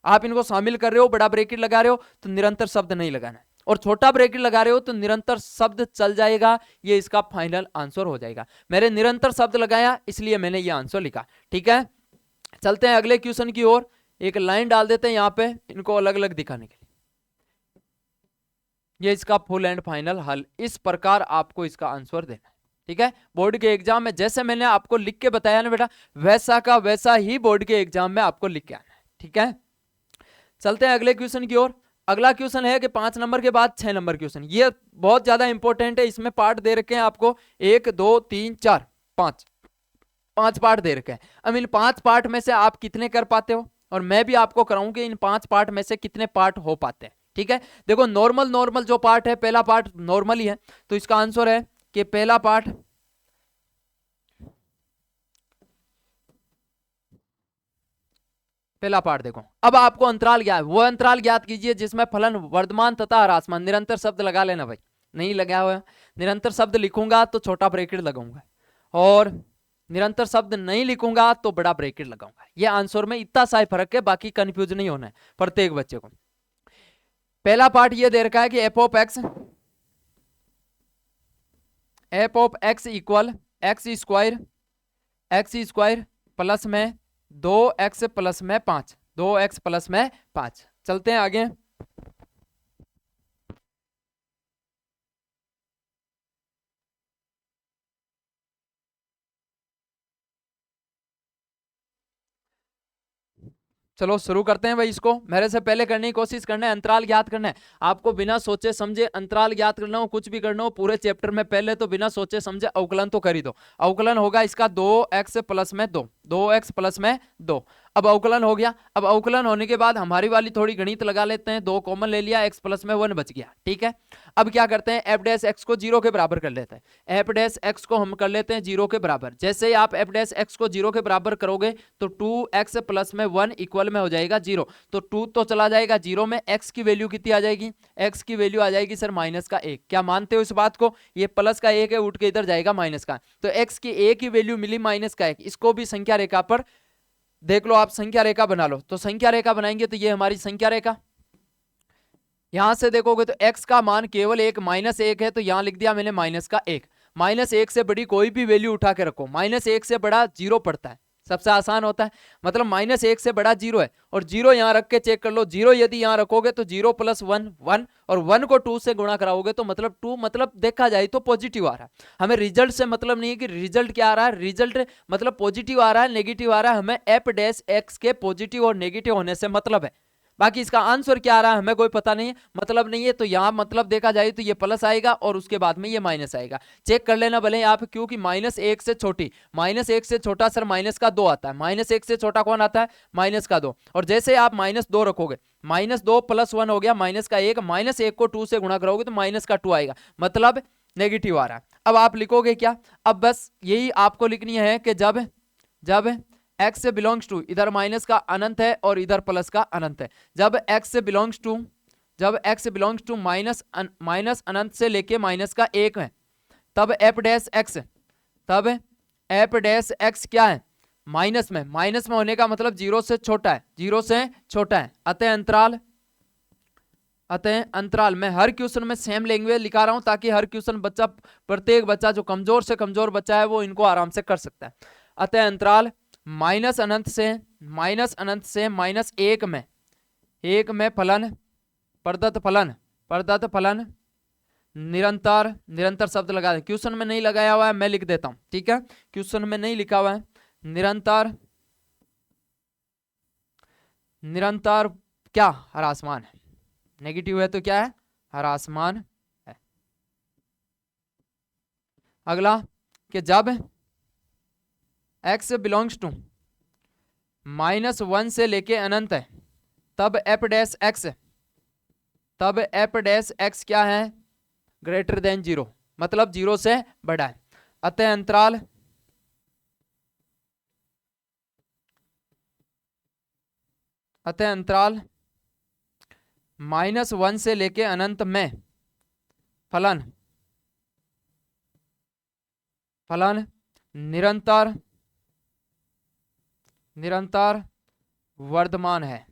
आप इनको शामिल कर रहे हो, बड़ा ब्रैकेट लगा रहे हो तो निरंतर शब्द नहीं लगाना है, और छोटा ब्रैकेट लगा रहे हो तो निरंतर शब्द चल जाएगा। ये इसका फाइनल आंसर हो जाएगा। मैंने निरंतर शब्द लगाया इसलिए मैंने ये आंसर लिखा। ठीक है, चलते हैं अगले क्वेश्चन की ओर। एक लाइन डाल देते हैं यहाँ पे इनको अलग अलग दिखाने के लिए। ये इसका फुल एंड फाइनल हल, इस प्रकार आपको इसका आंसर देना है। ठीक है, बोर्ड के एग्जाम में जैसे मैंने आपको लिख के बताया ना बेटा, वैसा का वैसा ही बोर्ड के एग्जाम में आपको लिख के आना है। ठीक है, चलते हैं अगले क्वेश्चन की ओर। अगला क्वेश्चन है कि 5 नंबर के बाद 6 नंबर क्वेश्चन। ये बहुत ज्यादा इंपॉर्टेंट है। इसमें पार्ट दे रखे हैं आपको 1 2 3 4 5 पार्ट दे रखे हैं। अब इन 5 पार्ट में से आप कितने कर पाते हो, और मैं भी आपको कराऊं कि इन 5 पार्ट में से कितने पार्ट हो पाते हैं। ठीक है, देखो नॉर्मल जो पार्ट है, पहला पार्ट नॉर्मल ही है, तो इसका आंसर है कि पहला पार्ट देखो। अब आपको अंतराल क्या है, वो अंतराल ज्ञात कीजिए जिसमें फलन वर्तमान तथा ह्रासमान। निरंतर शब्द लगा लेना भाई, नहीं लगा हुआ निरंतर शब्द लिखूंगा तो छोटा ब्रैकेट लगाऊंगा, और निरंतर शब्द नहीं लिखूंगा तो बड़ा ब्रैकेट लगाऊंगा। ये आंसर में इतना सा फर्क है, बाकी कंफ्यूज नहीं होना है प्रत्येक बच्चे को। पहला पार्ट ये दे रखा है कि F of x equal x square plus में 2x प्लस में 5, 2x प्लस में 5। चलते हैं आगे। चलो शुरू करते हैं भाई। इसको मेरे से पहले करने की कोशिश करना है, अंतराल ज्ञात करना है आपको। बिना सोचे समझे अंतराल ज्ञात करना हो, कुछ भी करना हो पूरे चैप्टर में, पहले तो बिना सोचे समझे अवकलन तो कर ही दो। अवकलन होगा इसका 2x प्लस में 2, 2x प्लस में 2। अब अवकलन हो गया। अब अवकलन होने के बाद हमारी वाली थोड़ी गणित लगा लेते हैं। 2 कॉमन ले लिया, x प्लस में 1 बच गया। ठीक है, अब क्या करते हैं, एफ डैश एक्स को 0 के बराबर कर लेते हैं। एफ डैश एक्स को हम कर लेते हैं 0 के बराबर। जैसे ही आप एफ डैश एक्स को 0 के बराबर करोगे तो 2x प्लस में 1 इक्वल में हो जाएगा 0। तो 2 तो चला जाएगा 0 में, x की वैल्यू कितनी आ जाएगी, x की वैल्यू आ जाएगी सर -1। क्या मानते हो इस बात को, ये प्लस का 1 है, उठ के इधर जाएगा माइनस का। तो x की a की वैल्यू मिली -1। इसको भी संख्या रेखा पर देख लो, आप संख्या रेखा बना लो। तो संख्या रेखा बनाएंगे तो ये हमारी संख्या रेखा, यहां से देखोगे तो x का मान केवल एक -1 है, तो यहां लिख दिया मैंने -1। -1 से बड़ी कोई भी वैल्यू उठा के रखो, -1 से बड़ा 0 पड़ता है, सबसे आसान होता है। मतलब -1 से बड़ा 0 है, और 0 यहां रख के चेक कर लो। 0 यदि यहां रखोगे तो 0 + 1 1, और 1 को 2 से गुणा कराओगे तो मतलब 2, मतलब देखा जाए तो पॉजिटिव आ रहा है। हमें रिजल्ट से मतलब नहीं है कि रिजल्ट क्या आ रहा है, रिजल्ट मतलब पॉजिटिव आ रहा है नेगेटिव आ रहा है, हमें एफ डैश एक्स के पॉजिटिव और नेगेटिव होने से मतलब है। बाकी इसका आंसर क्या आ रहा है हमें कोई पता नहीं है, मतलब नहीं है। तो यहाँ मतलब देखा जाए तो ये प्लस आएगा और उसके बाद में ये माइनस आएगा। चेक कर लेना भले आप, क्योंकि -1 से छोटी, -1 से छोटा सर -2 आता है। -1 से छोटा कौन आता है, -2। और जैसे आप -2 रखोगे, -2 + 1 हो गया -1, -1 को 2 से गुणा करोगे तो -2 आएगा, मतलब नेगेटिव आ रहा है। अब आप लिखोगे क्या, अब बस यही आपको लिखनी है कि जब x से बिलोंग्स टू, इधर माइनस का अनंत है और इधर प्लस का अनंत है। जब x से बिलोंग्स टू माइनस अनंत से लेके -1 है, तब f डैश x क्या है, माइनस में होने का मतलब 0 से छोटा है, 0 से छोटा है। अतः अतः अंतराल, मैं हर क्वेश्चन में सेम लैंग्वेज लिखा रहा हूं ताकि हर क्वेश्चन बच्चा, प्रत्येक बच्चा जो कमजोर से कमजोर बच्चा है वो इनको आराम से कर सकता है। अतः अंतराल माइनस अनंत से माइनस एक में फलन, प्रदत्त फलन निरंतर शब्द लगा दें। क्वेश्चन में नहीं लगाया हुआ है, मैं लिख देता हूं, ठीक है, क्वेश्चन में नहीं लिखा हुआ है। निरंतर क्या, ह्रासमान है, नेगेटिव है तो क्या है, ह्रासमान है। अगला कि जब x बिलोंग्स टू -1 से लेके अनंत है तब f डैश x क्या है, ग्रेटर देन 0, मतलब 0 से बड़ा है। अतः अंतराल -1 से लेके अनंत में फलन निरंतर वर्धमान है,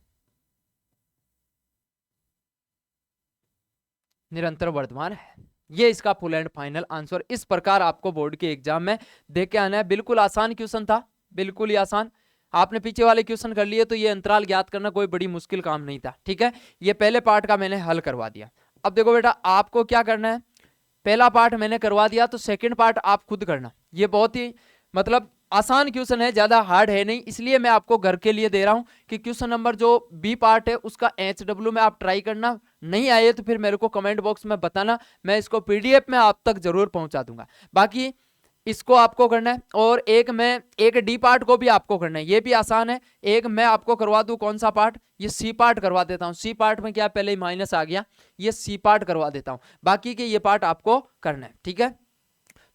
निरंतर वर्धमान है। ये इसका फुल एंड फाइनल आंसर। इस प्रकार आपको बोर्ड के एग्जाम में देख के आना है। बिल्कुल आसान क्वेश्चन था, बिल्कुल ही आसान। आपने पीछे वाले क्वेश्चन कर लिए तो ये अंतराल ज्ञात करना कोई बड़ी मुश्किल काम नहीं था, ठीक है। ये पहले पार्ट का मैंने हल करवा दिया। अब देखो बेटा, आपको क्या करना है, पहला पार्ट मैंने करवा दिया तो सेकंड पार्ट आप खुद करना। ये बहुत ही मतलब आसान क्वेश्चन है, ज्यादा हार्ड है नहीं, इसलिए मैं आपको घर के लिए दे रहा हूं कि क्वेश्चन नंबर जो बी पार्ट है उसका HW में आप ट्राई करना। नहीं आए तो फिर मेरे को कमेंट बॉक्स में बताना, मैं इसको PDF में आप तक जरूर पहुंचा दूंगा। बाकी इसको आपको करना है, और एक डी पार्ट को भी आपको करना है, ये भी आसान है। एक मैं आपको करवा दूं, कौन सा पार्ट, ये सी पार्ट करवा देता हूं। सी पार्ट में क्या पहले ही माइनस आ गया, ये सी पार्ट करवा देता हूं, बाकी के ये पार्ट आपको करना है, ठीक है।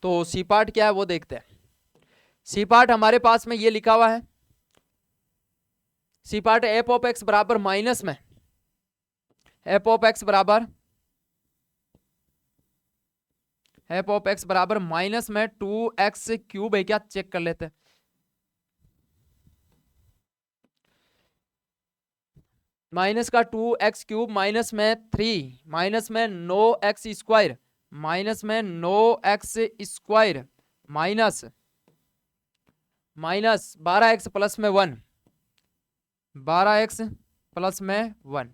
तो सी पार्ट क्या है वो देखते हैं। सी पार्ट हमारे पास में ये लिखा हुआ है, C part F of X बराबर माइनस में, एफ ऑफ एक्स बराबर माइनस में 2x³ है क्या, चेक कर लेते हैं। माइनस का 2x³ माइनस में 3 माइनस में 9x² माइनस में 9x² माइनस 12x प्लस में 1, 12x प्लस में 1,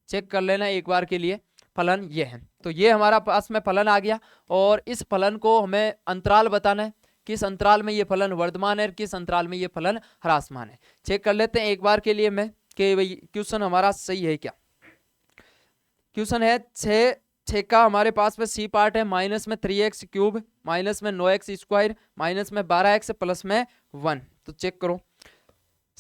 चेक कर लेना एक बार के लिए। फलन ये है, तो ये हमारा पास में फलन आ गया, और इस फलन को हमें अंतराल बताना है, किस अंतराल में ये फलन वर्धमान है, किस अंतराल में ये फलन ह्रासमान है। चेक कर लेते हैं एक बार के लिए मैं कि भाई क्वेश्चन हमारा सही है क्या। क्वेश्चन है 6 का हमारे पास में सी पार्ट है, माइनस में 3x³ माइनस में 9x² माइनस में 12x प्लस में 1। तो चेक करो,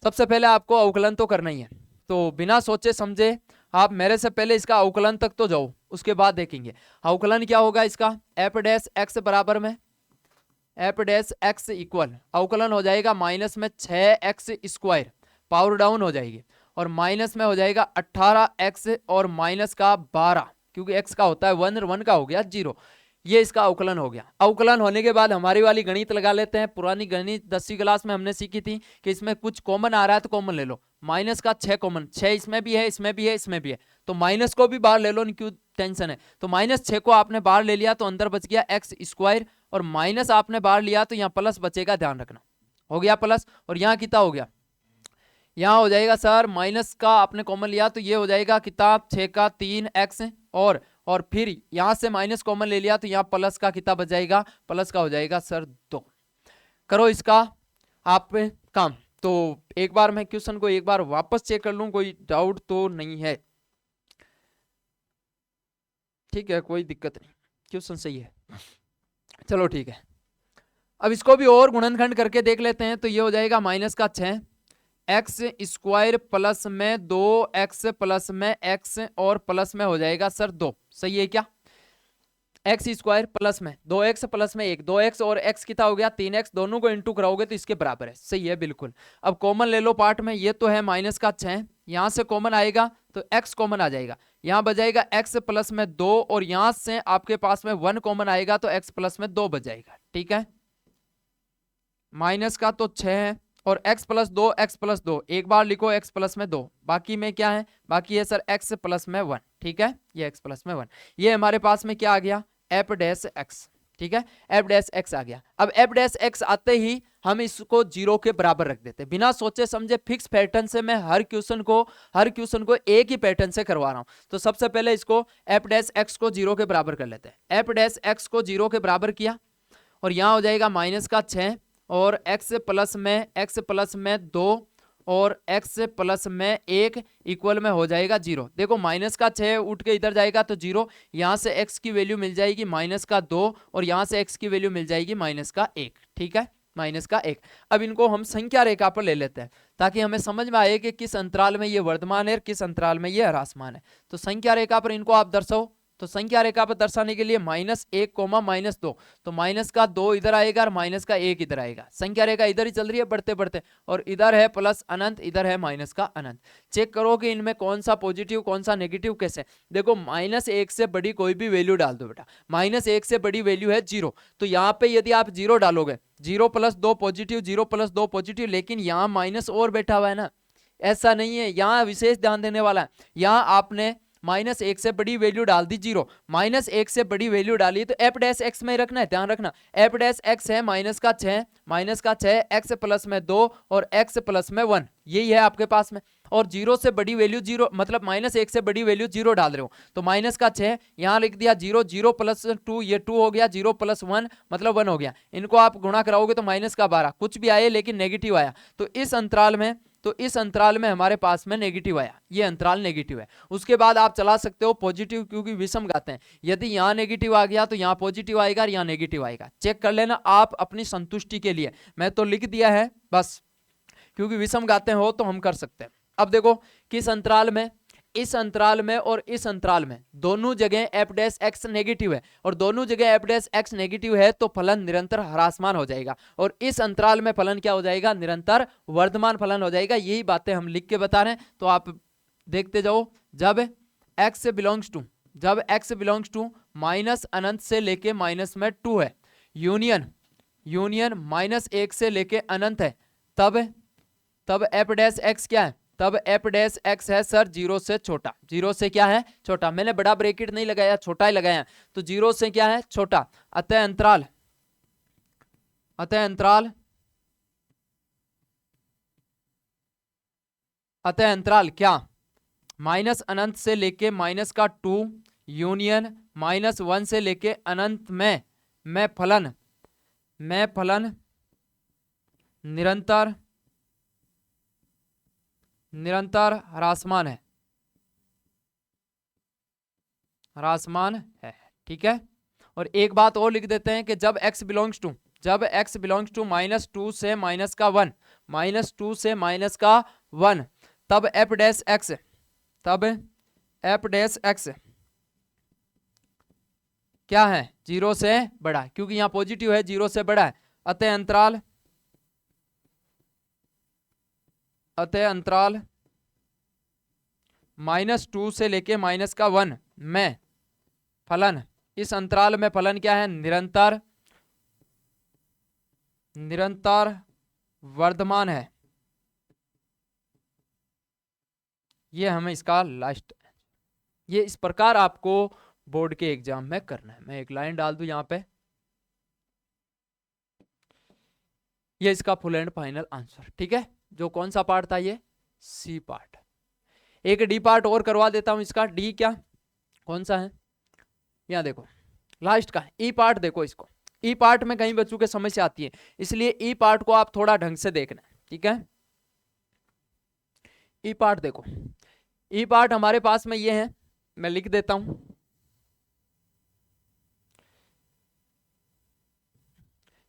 सबसे पहले आपको अवकलन तो करना ही है, तो बिना सोचे समझे आप मेरे से पहले इसका अवकलन तक तो जाओ, उसके बाद देखेंगे अवकलन क्या होगा इसका। f डैश x बराबर में f डैश x इक्वल अवकलन हो जाएगा माइनस में 6x² पावर डाउन हो जाएगी, और माइनस में हो जाएगा 18x और माइनस का 12, क्योंकि x का होता है 1 और 1 का हो गया 0। ये इसका अवकलन हो गया। अवकलन होने के बाद हमारी वाली गणित लगा लेते हैं। पुरानी गणित 10वीं क्लास में हमने सीखी थी कि इसमें कुछ कॉमन आ रहा है तो कॉमन ले लो। माइनस का 6 कॉमन, 6 इसमें भी है, इसमें भी है, इसमें भी है, तो माइनस को भी बाहर ले लो, क्यों टेंशन है। तो -6 को आपने बाहर ले लिया तो अंदर बच गया x², और माइनस आपने बाहर लिया तो यहाँ प्लस बचेगा, ध्यान रखना, हो गया प्लस। और यहाँ कितना हो गया, यहाँ हो जाएगा सर माइनस का आपने कॉमन लिया तो ये हो जाएगा किताब 6 का 3x, और फिर यहां से माइनस कॉमन ले लिया तो यहाँ प्लस का कितना बच जाएगा, प्लस का हो जाएगा सर 2। करो इसका आप काम। तो एक बार मैं क्वेश्चन को एक बार वापस चेक कर लूं, कोई डाउट तो नहीं है, ठीक है, कोई दिक्कत नहीं, क्वेश्चन सही है, चलो ठीक है। अब इसको भी और गुणनखंड करके देख लेते हैं। तो ये हो जाएगा माइनस का 6x² प्लस में 2x प्लस में x और प्लस में हो जाएगा सर 2, सही है क्या। x² प्लस में 2x प्लस में 1, 2x और x कितना हो गया 3x, दोनों को इंटू कराओगे तो इसके बराबर है, सही है बिल्कुल। अब कॉमन ले लो पार्ट में, ये तो है माइनस का 6, यहां से कॉमन आएगा तो x कॉमन आ जाएगा, यहां बजाएगा x प्लस में 2, और यहां से आपके पास में 1 कॉमन आएगा तो x प्लस में 2 बच जाएगा, ठीक है। माइनस का तो 6 है और x प्लस 2 x प्लस 2 एक बार लिखो x प्लस में 2, बाकी में क्या है, बाकी है सर x प्लस में 1, ठीक है, ये x प्लस में 1, ये हमारे पास में क्या आ गया, एफ डैश एक्स, ठीक है, एफ डैश एक्स आ गया। अब एफ डैश एक्स आते ही हम इसको 0 के बराबर रख देते, बिना सोचे समझे फिक्स पैटर्न से मैं हर क्वेश्चन को एक ही पैटर्न से करवा रहा हूं। तो सबसे पहले इसको एफ डैश एक्स को 0 के बराबर कर लेते हैं। एफ डैश एक्स को 0 के बराबर किया और यहां हो जाएगा माइनस का 6 और x प्लस में 2 और x प्लस में 1 इक्वल में हो जाएगा 0। देखो माइनस का 6 उठ के इधर जाएगा तो 0, यहां से x की वैल्यू मिल जाएगी माइनस का 2 और यहां से x की वैल्यू मिल जाएगी माइनस का 1, ठीक है, माइनस का 1। अब इनको हम संख्या रेखा पर ले लेते हैं ताकि हमें समझ में आए कि किस अंतराल में ये वर्धमान है और किस अंतराल में ये ह्रासमान है। तो संख्या रेखा पर इनको आप दर्शाओ। तो संख्या रेखा पर दर्शाने के लिए -1 कोमा -2, तो माइनस का 2 इधर आएगा और माइनस का 1 इधर आएगा। संख्या रेखा इधर ही चल रही है बढ़ते बढ़ते, और इधर है प्लस अनंत, इधर है माइनस का अनंत। चेक करो कि इनमें कौन सा पॉजिटिव कौन सा नेगेटिव कैसे। देखो -1 से बड़ी कोई भी वैल्यू डाल दो बेटा, -1 से बड़ी वैल्यू है 0, तो यहाँ पे यदि आप 0 डालोगे, 0 + 2 पॉजिटिव, 0 + 2 पॉजिटिव, लेकिन यहाँ माइनस और बैठा हुआ है ना, ऐसा नहीं है, यहाँ विशेष ध्यान देने वाला है। यहाँ आपने -1 से बड़ी वैल्यू डाल दी 0, -1 से बड़ी वैल्यू डाली तो एफ डैश एक्स में रखना है, ध्यान रखना। एफ डैश एक्स है माइनस का 6 x प्लस में 2 और x प्लस में 1, यही है आपके पास में। और 0 से बड़ी वैल्यू 0 मतलब -1 से बड़ी वैल्यू 0 डाल रहे हो, तो माइनस का 6 यहाँ लिख दिया 0, 0 + 2 ये 2 हो गया, 0 + 1 मतलब 1 हो गया। इनको आप गुणा कराओगे तो माइनस का 12, कुछ भी आए लेकिन नेगेटिव आया, तो इस अंतराल में हमारे पास में नेगेटिव आया, ये अंतराल नेगेटिव है। उसके बाद आप चला सकते हो पॉजिटिव, क्योंकि विषम घाते हैं, यदि यहाँ नेगेटिव आ गया तो यहाँ पॉजिटिव आएगा और यहाँ नेगेटिव आएगा। चेक कर लेना आप अपनी संतुष्टि के लिए, मैं तो लिख दिया है बस, क्योंकि विषम घाते हो तो हम कर सकते हैं। अब देखो किस अंतराल में, इस अंतराल में और इस अंतराल में दोनों जगह एफ डैश एक्स नेगेटिव है, और दोनों जगह एफ डैश एक्स नेगेटिव है तो फलन निरंतर ह्रासमान हो जाएगा, और इस अंतराल में फलन क्या हो जाएगा, निरंतर वर्धमान फलन हो जाएगा। यही बातें हम लिख के बता रहे हैं, तो आप देखते जाओ। जब x बिलोंग्स टू माइनस अनंत से लेके माइनस में 2 है, यूनियन -1 से लेके अनंत है, तब एफ डैश एक्स क्या है, तब एफ डैश एक्स है सर 0 से छोटा। 0 से क्या है, छोटा। मैंने बड़ा ब्रैकेट नहीं लगाया, छोटा ही लगाया, तो 0 से क्या है, छोटा। अतः अंतराल क्या, माइनस अनंत से लेके माइनस का 2 यूनियन -1 से लेके अनंत में फलन निरंतर ह्रासमान है, ठीक है। और एक बात और लिख देते हैं कि जब x बिलोंग्स टू -2 से -2 से -1, तब एफ डैश एक्स क्या है, 0 से बड़ा, क्योंकि यहां पॉजिटिव है, 0 से बड़ा है। अतः अंतराल -2 से लेके -1 में फलन, इस अंतराल में फलन क्या है, निरंतर वर्धमान है। ये हमें इसका लास्ट, ये इस प्रकार आपको बोर्ड के एग्जाम में करना है। मैं एक लाइन डाल दूं यहाँ पे, ये इसका फुल एंड फाइनल आंसर, ठीक है। जो कौन सा पार्ट था, ये सी पार्ट। एक डी पार्ट और करवा देता हूं इसका। डी क्या, कौन सा है, यहाँ देखो लास्ट का ई पार्ट। देखो इसको ई पार्ट में कहीं बच्चों के समस्या आती है, इसलिए ई पार्ट को आप थोड़ा ढंग से देखना, ठीक है। ई पार्ट देखो, ई पार्ट हमारे पास में ये है, मैं लिख देता हूं।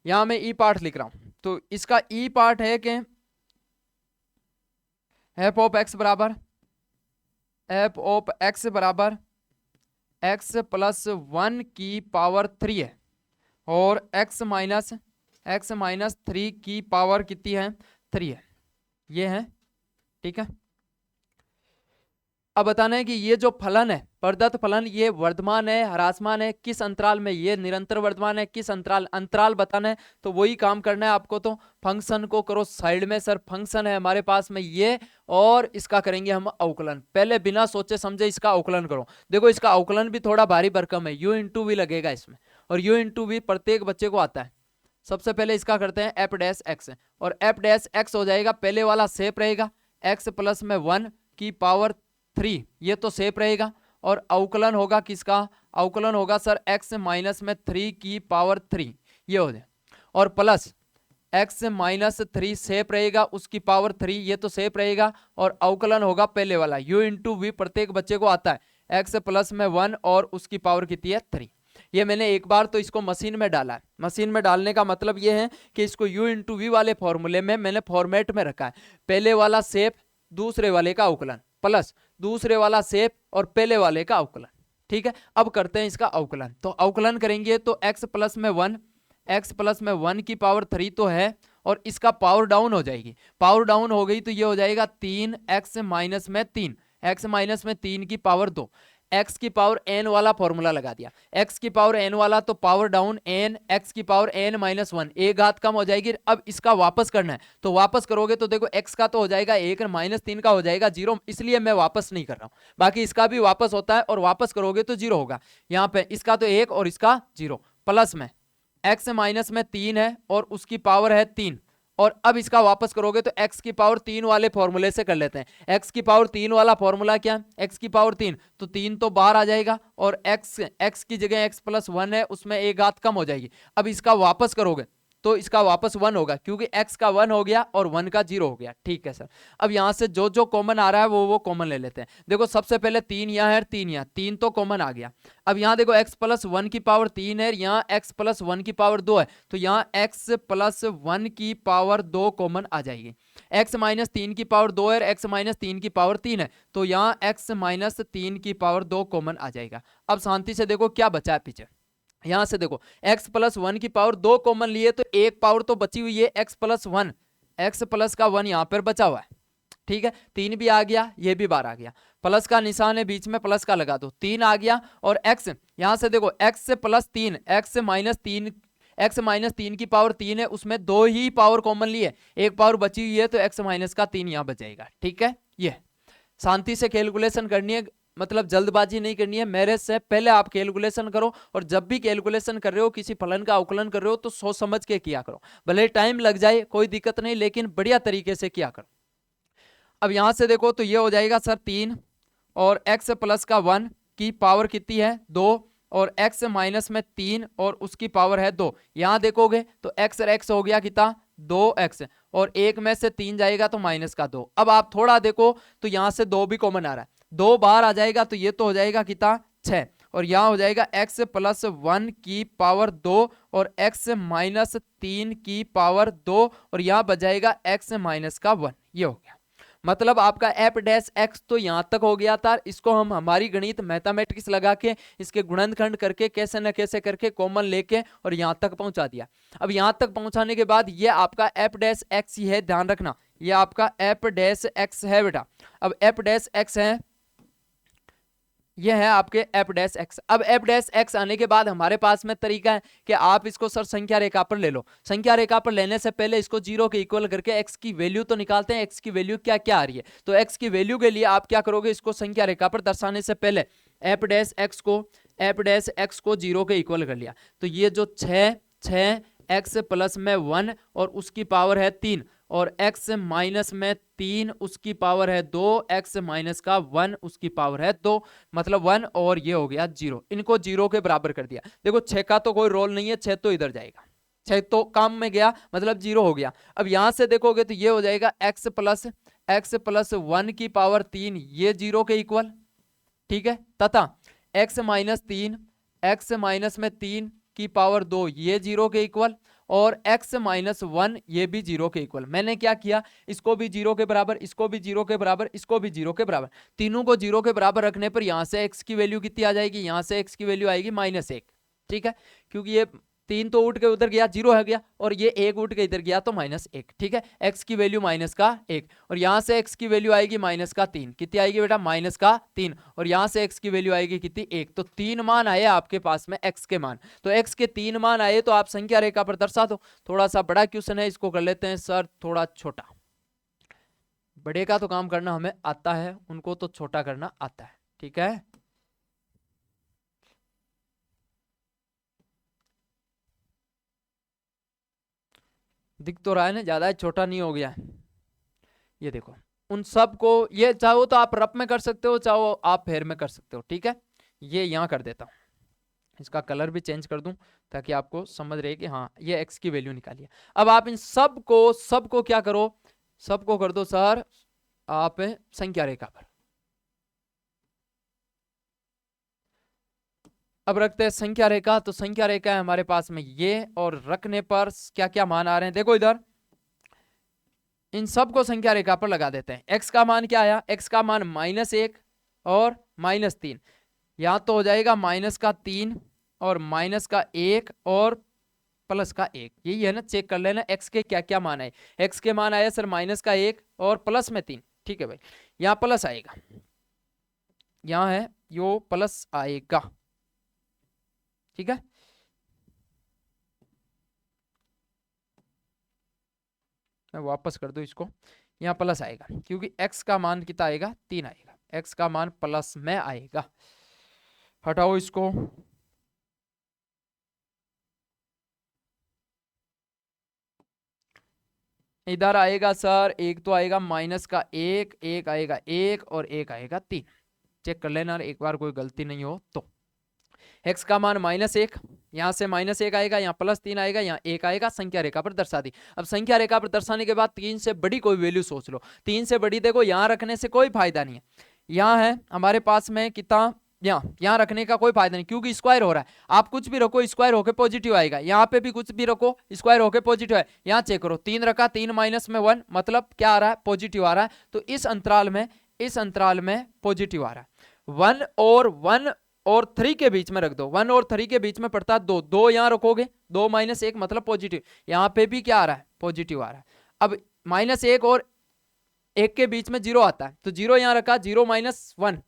यहां मैं ई पार्ट लिख रहा हूं, तो इसका ई पार्ट है कि एफ ऑफ एक्स बराबर x + 1 की पावर 3 है, और x - 3 की पावर कितनी है, 3 है, ये है, ठीक है। अब बताना है कि ये जो फलन है, प्रदत्त फलन, ये वर्धमान है, ह्रासमान है, किस अंतराल में, ये निरंतर वर्धमान है, किस अंतराल बताना है। तो वही काम करना है आपको। तो फंक्शन को करो साइड में, सर फंक्शन है हमारे पास में ये, और इसका करेंगे हम अवकलन। पहले बिना सोचे समझे इसका अवकलन करो। देखो इसका अवकलन भी थोड़ा भारी भरकम है, यू इंटू वी लगेगा इसमें, और यू इंटू वी प्रत्येक बच्चे को आता है। सबसे पहले इसका करते हैं एफ डैश एक्स, और एफ डैश एक्स हो जाएगा, पहले वाला सेप रहेगा, एक्स प्लस में 1 की पावर 3, ये तो सेप रहेगा। और अवकलन होगा किसका, अवकलन होगा सर एक्स माइनस में 3 की पावर 3, ये हो जाए, और प्लस एक्स माइनस 3 सेप रहेगा, उसकी पावर 3, ये तो सेप रहेगा। और अवकलन होगा पहले वाला यू इंटू वी, प्रत्येक बच्चे को आता है, एक्स प्लस में 1 और उसकी पावर कितनी है 3। ये मैंने एक बार तो इसको मशीन में डाला है। मशीन में डालने का मतलब ये है कि इसको u इंटू वी वाले फॉर्मूले में मैंने फॉर्मेट में रखा है, पहले वाला सेप दूसरे वाले का अवकलन, प्लस दूसरे वाला सेप और पहले वाले का अवकलन। ठीक है, अब करते हैं इसका अवकलन। तो अवकलन करेंगे तो x प्लस में 1, x प्लस में 1 की पावर 3 तो है, और इसका पावर डाउन हो जाएगी, पावर डाउन हो गई तो ये हो जाएगा 3x माइनस में 3, x माइनस में 3 की पावर 2, x की पावर n वाला फॉर्मूला लगा दिया, x की पावर n वाला तो पावर डाउन n, x की पावर n माइनस 1, एक घात कम हो जाएगी। अब इसका वापस करना है, तो वापस करोगे तो देखो x का तो हो जाएगा 1, माइनस 3 का हो जाएगा 0, इसलिए मैं वापस नहीं कर रहा हूं। बाकी इसका भी वापस होता है, और वापस करोगे तो 0 होगा। यहाँ पे इसका तो 1 और इसका 0, प्लस में x माइनस में 3 है और उसकी पावर है 3, और अब इसका वापस करोगे तो x की पावर 3 वाले फॉर्मूले से कर लेते हैं। x की पावर 3 वाला फॉर्मूला क्या, x की पावर 3, तो 3 तो बाहर आ जाएगा, और x की जगह x प्लस 1 है, उसमें एक घात कम हो जाएगी। अब इसका वापस करोगे तो इसका वापस 1 होगा, क्योंकि x का 1 हो गया और 1 का 0 हो गया। ठीक है सर, अब यहां से जो जो कॉमन आ रहा है वो कॉमन ले लेते हैं। देखो सबसे पहले 3 यहाँ है, 3 यहाँ, 3 तो कॉमन आ गया। अब यहाँ देखो x प्लस 1 की पावर 3 है, यहाँ x प्लस 1 की पावर 2 है, तो यहाँ x प्लस 1 की पावर 2 कॉमन आ जाएगी। x माइनस 3 की पावर 2 है, x माइनस 3 की पावर 3 है, तो यहाँ x माइनस 3 की पावर 2 कॉमन आ जाएगा। अब शांति से देखो क्या बचा है पीछे, यहां से देखो x प्लस 1 की पावर 2 कॉमन लिए, तो एक पावर तो बची हुई है x प्लस 1, x प्लस का 1 यहां पर बचा हुआ है। ठीक है, 3 भी आ गया, ये भी बाहर आ गया, प्लस का निशान है बीच में, प्लस का लगा दो, 3 आ गया। और x यहां से देखो x plus 3, x minus 3, x minus 3 की पावर 3 है, उसमें 2 ही पावर कॉमन लिए, एक पावर बची हुई है, तो x माइनस का 3 यहां बच जाएगा। ठीक है, ये शांति से कैलकुलेशन करनी है, मतलब जल्दबाजी नहीं करनी है। मेरे से पहले आप कैलकुलेशन करो, और जब भी कैलकुलेशन कर रहे हो, किसी फलन का अवकलन कर रहे हो, तो सोच समझ के किया करो, भले टाइम लग जाए कोई दिक्कत नहीं, लेकिन बढ़िया तरीके से किया करो। अब यहां से देखो तो ये हो जाएगा सर 3, और x प्लस का 1 की पावर कितनी है 2, और x माइनस में 3 और उसकी पावर है 2। यहां देखोगे तो x और x हो गया कितना 2x, और एक में से 3 जाएगा तो माइनस का 2। अब आप थोड़ा देखो तो यहां से 2 भी कॉमन आ रहा है, 2 बाहर आ जाएगा, तो ये तो हो जाएगा कितना 6, और यहाँ हो जाएगा x प्लस 1 की पावर 2 और x माइनस 3 की पावर 2, और यहाँ बजाएगा x माइनस का 1, ये हो गया। मतलब आपका एफ डैश एक्स तो यहां तक हो गया था, इसको हम हमारी गणित मैथमेटिक्स लगा के इसके गुणनखंड करके कैसे न कैसे करके कॉमन लेके और यहां तक पहुंचा दिया। अब यहां तक पहुंचाने के बाद ये आपका एफ डैश एक्स ही है, ध्यान रखना, ये आपका एफ डैश एक्स है बेटा। अब एफ डैश एक्स है, ये है आपके एफ डैश एक्स। अब एफ डैश एक्स आने के बाद हमारे पास में तरीका है कि आप इसको सर संख्या रेखा पर ले लो। संख्या रेखा पर लेने से पहले इसको 0 के इक्वल करके एक्स की वैल्यू तो निकालते हैं, एक्स की वैल्यू क्या क्या आ रही है। तो एक्स की वैल्यू के लिए आप क्या करोगे, इसको संख्या रेखा पर दर्शाने से पहले एफ डैश एक्स को 0 के इक्वल कर लिया, तो ये जो 6 एक्स प्लस में 1 और उसकी पावर है 3 और x माइनस में 3 उसकी पावर है 2, x माइनस का 1 उसकी पावर है 2, मतलब 1, और ये हो गया 0। इनको 0 के बराबर कर दिया। देखो 6 का तो कोई रोल नहीं है, 6 तो इधर जाएगा, 6 तो काम में गया, मतलब 0 हो गया। अब यहां से देखोगे तो ये हो जाएगा x प्लस 1 की पावर 3, ये 0 के इक्वल, ठीक है, तथा x माइनस 3, x माइनस में 3 की पावर 2, ये 0 के इक्वल, और x माइनस 1 ये भी 0 के इक्वल। मैंने क्या किया, इसको भी 0 के बराबर, इसको भी 0 के बराबर, इसको भी 0 के बराबर, तीनों को 0 के बराबर रखने पर यहां से x की वैल्यू कितनी आ जाएगी, यहां से x की वैल्यू आएगी -1, ठीक है, क्योंकि ये 3 तो उठ के उधर गया, 0 है गया, और ये 1 उठ के इधर गया तो -1, ठीक है। x की वैल्यू -1, और यहाँ से x की वैल्यू आएगी -3, कितनी आएगी बेटा -3, और यहाँ से x की वैल्यू आएगी कितनी 1, तो 3 मान आए आपके पास में x के मान। तो x के 3 मान आए तो आप संख्या रेखा पर दर्शा दो। थोड़ा सा बड़ा क्वेश्चन है, इसको कर लेते हैं सर थोड़ा छोटा। बड़े का तो काम करना हमें आता है, उनको तो छोटा करना आता है, ठीक है। दिख तो रहा है ना, ज्यादा छोटा नहीं हो गया है। ये देखो, उन सब को, ये चाहो तो आप रफ में कर सकते हो, चाहो आप फेर में कर सकते हो, ठीक है। ये यहाँ कर देता हूँ, इसका कलर भी चेंज कर दूं ताकि आपको समझ रहे कि हाँ ये x की वैल्यू निकालिए। अब आप इन सबको क्या करो, सबको कर दो सर आप संख्या रेखा पर। अब रखते हैं संख्या रेखा, तो संख्या रेखा है हमारे पास में ये, और रखने पर क्या क्या मान आ रहे हैं देखो इधर, इन सबको संख्या रेखा पर लगा देते हैं। x का मान क्या आया, x का मान -1 और -3, यहां तो हो जाएगा -3 और -1 और +1, यही है ना। चेक कर लेना x के क्या क्या मान आए। x के मान आया सर -1 और +3, ठीक है भाई। यहाँ प्लस आएगा, यहाँ है यो प्लस आएगा, ठीक है। मैं वापस कर दूं इसको, यहाँ प्लस आएगा क्योंकि x का मान कितना आएगा 3 आएगा, x का मान प्लस में आएगा। हटाओ इसको, इधर आएगा सर एक तो आएगा -1, एक आएगा 1 और एक आएगा 3। चेक कर लेना एक बार, कोई गलती नहीं हो तो। x का मान -1, यहाँ से -1 आएगा, यहाँ +3 आएगा, यहाँ 1 आएगा, संख्या रेखा पर दर्शा दी। अब संख्या रेखा पर दर्शाने के बाद 3 से बड़ी कोई वैल्यू सोच लो। 3 से बड़ी देखो यहाँ रखने से कोई फायदा नहीं है, यहाँ है हमारे पास में कितना, यहाँ रखने का कोई फायदा नहीं क्योंकि स्क्वायर हो रहा है। आप कुछ भी रखो स्क्वायर होके पॉजिटिव आएगा, यहाँ पे भी कुछ भी रखो स्क्वायर होके पॉजिटिव है। यहाँ चेक करो 3 रखा, 3 -1 मतलब क्या आ रहा है, पॉजिटिव आ रहा है। तो इस अंतराल में पॉजिटिव आ रहा है। 1 और 3 के बीच में रख दो, 1 और 3 के बीच में पड़ता है 2, 2 यहाँ रखोगे, 2 -1 मतलब पॉजिटिव, यहाँ पे भी क्या आ रहा है, पॉजिटिव आ रहा है। अब -1 और 1 के बीच में 0 आता है, तो 0 यहाँ रखा, 0 -1,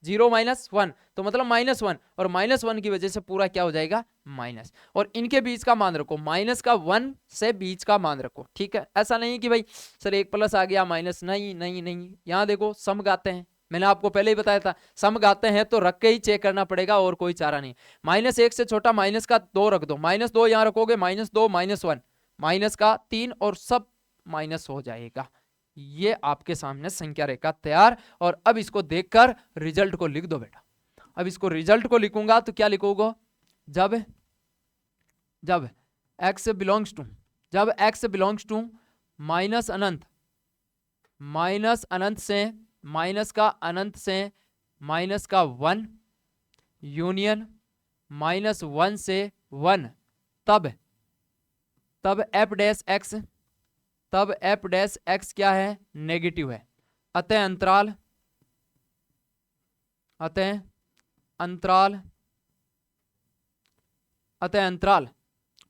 0 -1 तो मतलब -1, और -1 की वजह से पूरा क्या हो जाएगा माइनस। और इनके बीच का मान रखो, -1 से बीच का मान रखो, ठीक है। ऐसा नहीं कि भाई सर 1 प्लस आ गया माइनस, नहीं नहीं नहीं, यहाँ देखो सम गाते हैं, मैंने आपको पहले ही बताया था सम गाते हैं तो रख के ही चेक करना पड़ेगा और कोई चारा नहीं। -1 से छोटा -2 रख दो, -2 यहाँ रखोगे, -2 -1 -3 और सब माइनस हो जाएगा। ये आपके सामने संख्या रेखा तैयार। और अब इसको देखकर रिजल्ट को लिख दो बेटा। अब इसको रिजल्ट को लिखूंगा तो क्या लिखोगे, जब x बिलोंग्स टू, जब x बिलोंग्स टू माइनस अनंत से माइनस का 1 यूनियन -1 से 1, तब f डैश x क्या है, नेगेटिव है। अतः अंतराल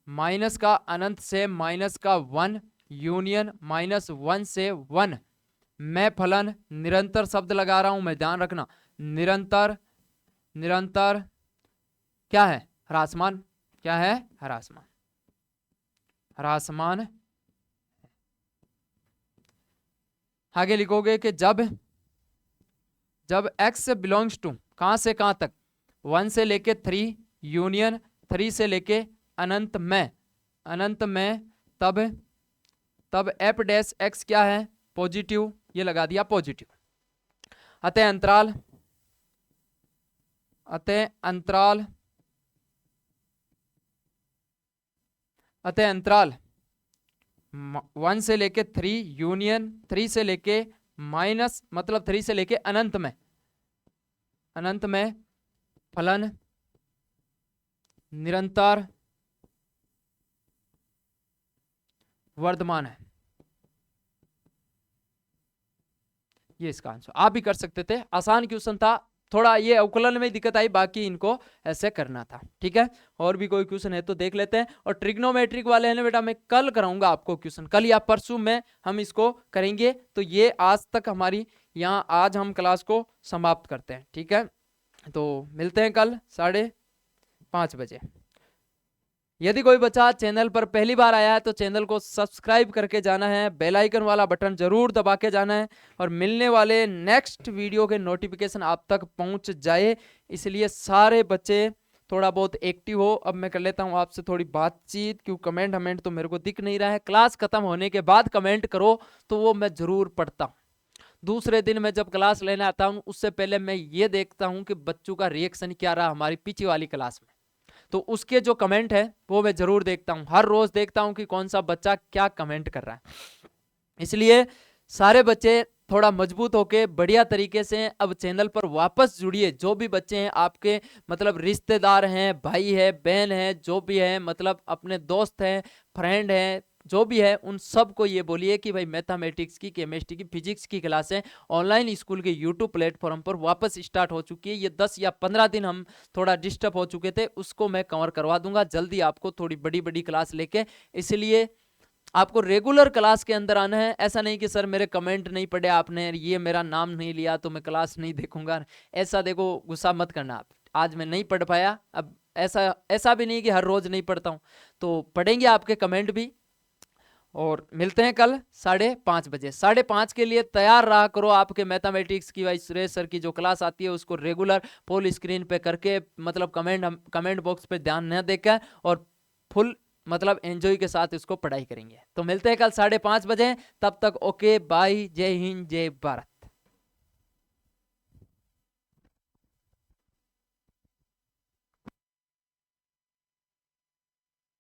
माइनस का अनंत से -1 यूनियन -1 से 1 में फलन निरंतर शब्द लगा रहा हूं मैं, ध्यान रखना, निरंतर क्या है, ह्रासमान, क्या है, ह्रासमान। आगे लिखोगे कि जब x बिलोंग्स टू कहां से कहां तक, 1 से लेके 3 यूनियन 3 से लेके अनंत में, तब f डैश x क्या है, पॉजिटिव, ये लगा दिया पॉजिटिव। अतः अंतराल 1 से लेके 3 यूनियन 3 से लेके माइनस मतलब 3 से लेके अनंत में फलन निरंतर वर्धमान है। ये इसका आंसर। आप भी कर सकते थे, आसान क्वेश्चन था, थोड़ा ये अवकलन में दिक्कत आई, बाकी इनको ऐसे करना था। ठीक है, और भी कोई क्वेश्चन है तो देख लेते हैं। और ट्रिग्नोमेट्रिक वाले हैं ना बेटा, मैं कल कराऊंगा आपको क्वेश्चन, कल या परसों में हम इसको करेंगे। तो ये आज तक हमारी यहाँ आज हम क्लास को समाप्त करते हैं। ठीक है, तो मिलते हैं कल 5:30 बजे। यदि कोई बच्चा चैनल पर पहली बार आया है तो चैनल को सब्सक्राइब करके जाना है, बेल आइकन वाला बटन जरूर दबा के जाना है, और मिलने वाले नेक्स्ट वीडियो के नोटिफिकेशन आप तक पहुंच जाए, इसलिए सारे बच्चे थोड़ा बहुत एक्टिव हो। अब मैं कर लेता हूं आपसे थोड़ी बातचीत, क्यों कमेंट तो मेरे को दिख नहीं रहा है। क्लास खत्म होने के बाद कमेंट करो तो वो मैं जरूर पढ़ता हूँ। दूसरे दिन मैं जब क्लास लेने आता हूँ उससे पहले मैं ये देखता हूँ कि बच्चों का रिएक्शन क्या रहा हमारी पीछे वाली क्लास में, तो उसके जो कमेंट है वो मैं जरूर देखता हूँ। हर रोज देखता हूँ कि कौन सा बच्चा क्या कमेंट कर रहा है। इसलिए सारे बच्चे थोड़ा मजबूत होके बढ़िया तरीके से अब चैनल पर वापस जुड़िए। जो भी बच्चे हैं आपके मतलब रिश्तेदार हैं, भाई है, बहन है, जो भी है, मतलब अपने दोस्त हैं, फ्रेंड हैं, जो भी है, उन सब को ये बोलिए कि भाई मैथमेटिक्स की, केमिस्ट्री की, फिजिक्स की क्लासें ऑनलाइन स्कूल के यूट्यूब प्लेटफॉर्म पर वापस स्टार्ट हो चुकी है। ये 10 या 15 दिन हम थोड़ा डिस्टर्ब हो चुके थे, उसको मैं कवर करवा दूंगा जल्दी आपको, थोड़ी बड़ी बड़ी क्लास लेके। इसलिए आपको रेगुलर क्लास के अंदर आना है। ऐसा नहीं कि सर मेरे कमेंट नहीं पढ़े आपने, ये मेरा नाम नहीं लिया तो मैं क्लास नहीं देखूंगा। ऐसा देखो गुस्सा मत करना आप, आज मैं नहीं पढ़ पाया, अब ऐसा भी नहीं कि हर रोज नहीं पढ़ता हूं, तो पढ़ेंगे आपके कमेंट भी। और मिलते हैं कल 5:30 बजे। 5:30 के लिए तैयार रहा करो। आपके मैथमेटिक्स की भाई सुरेश सर की जो क्लास आती है उसको रेगुलर फुल स्क्रीन पे करके, मतलब कमेंट बॉक्स पे ध्यान न देकर, और फुल मतलब एंजॉय के साथ इसको पढ़ाई करेंगे। तो मिलते हैं कल 5:30 बजे, तब तक ओके बाय, जय हिंद, जय भारत।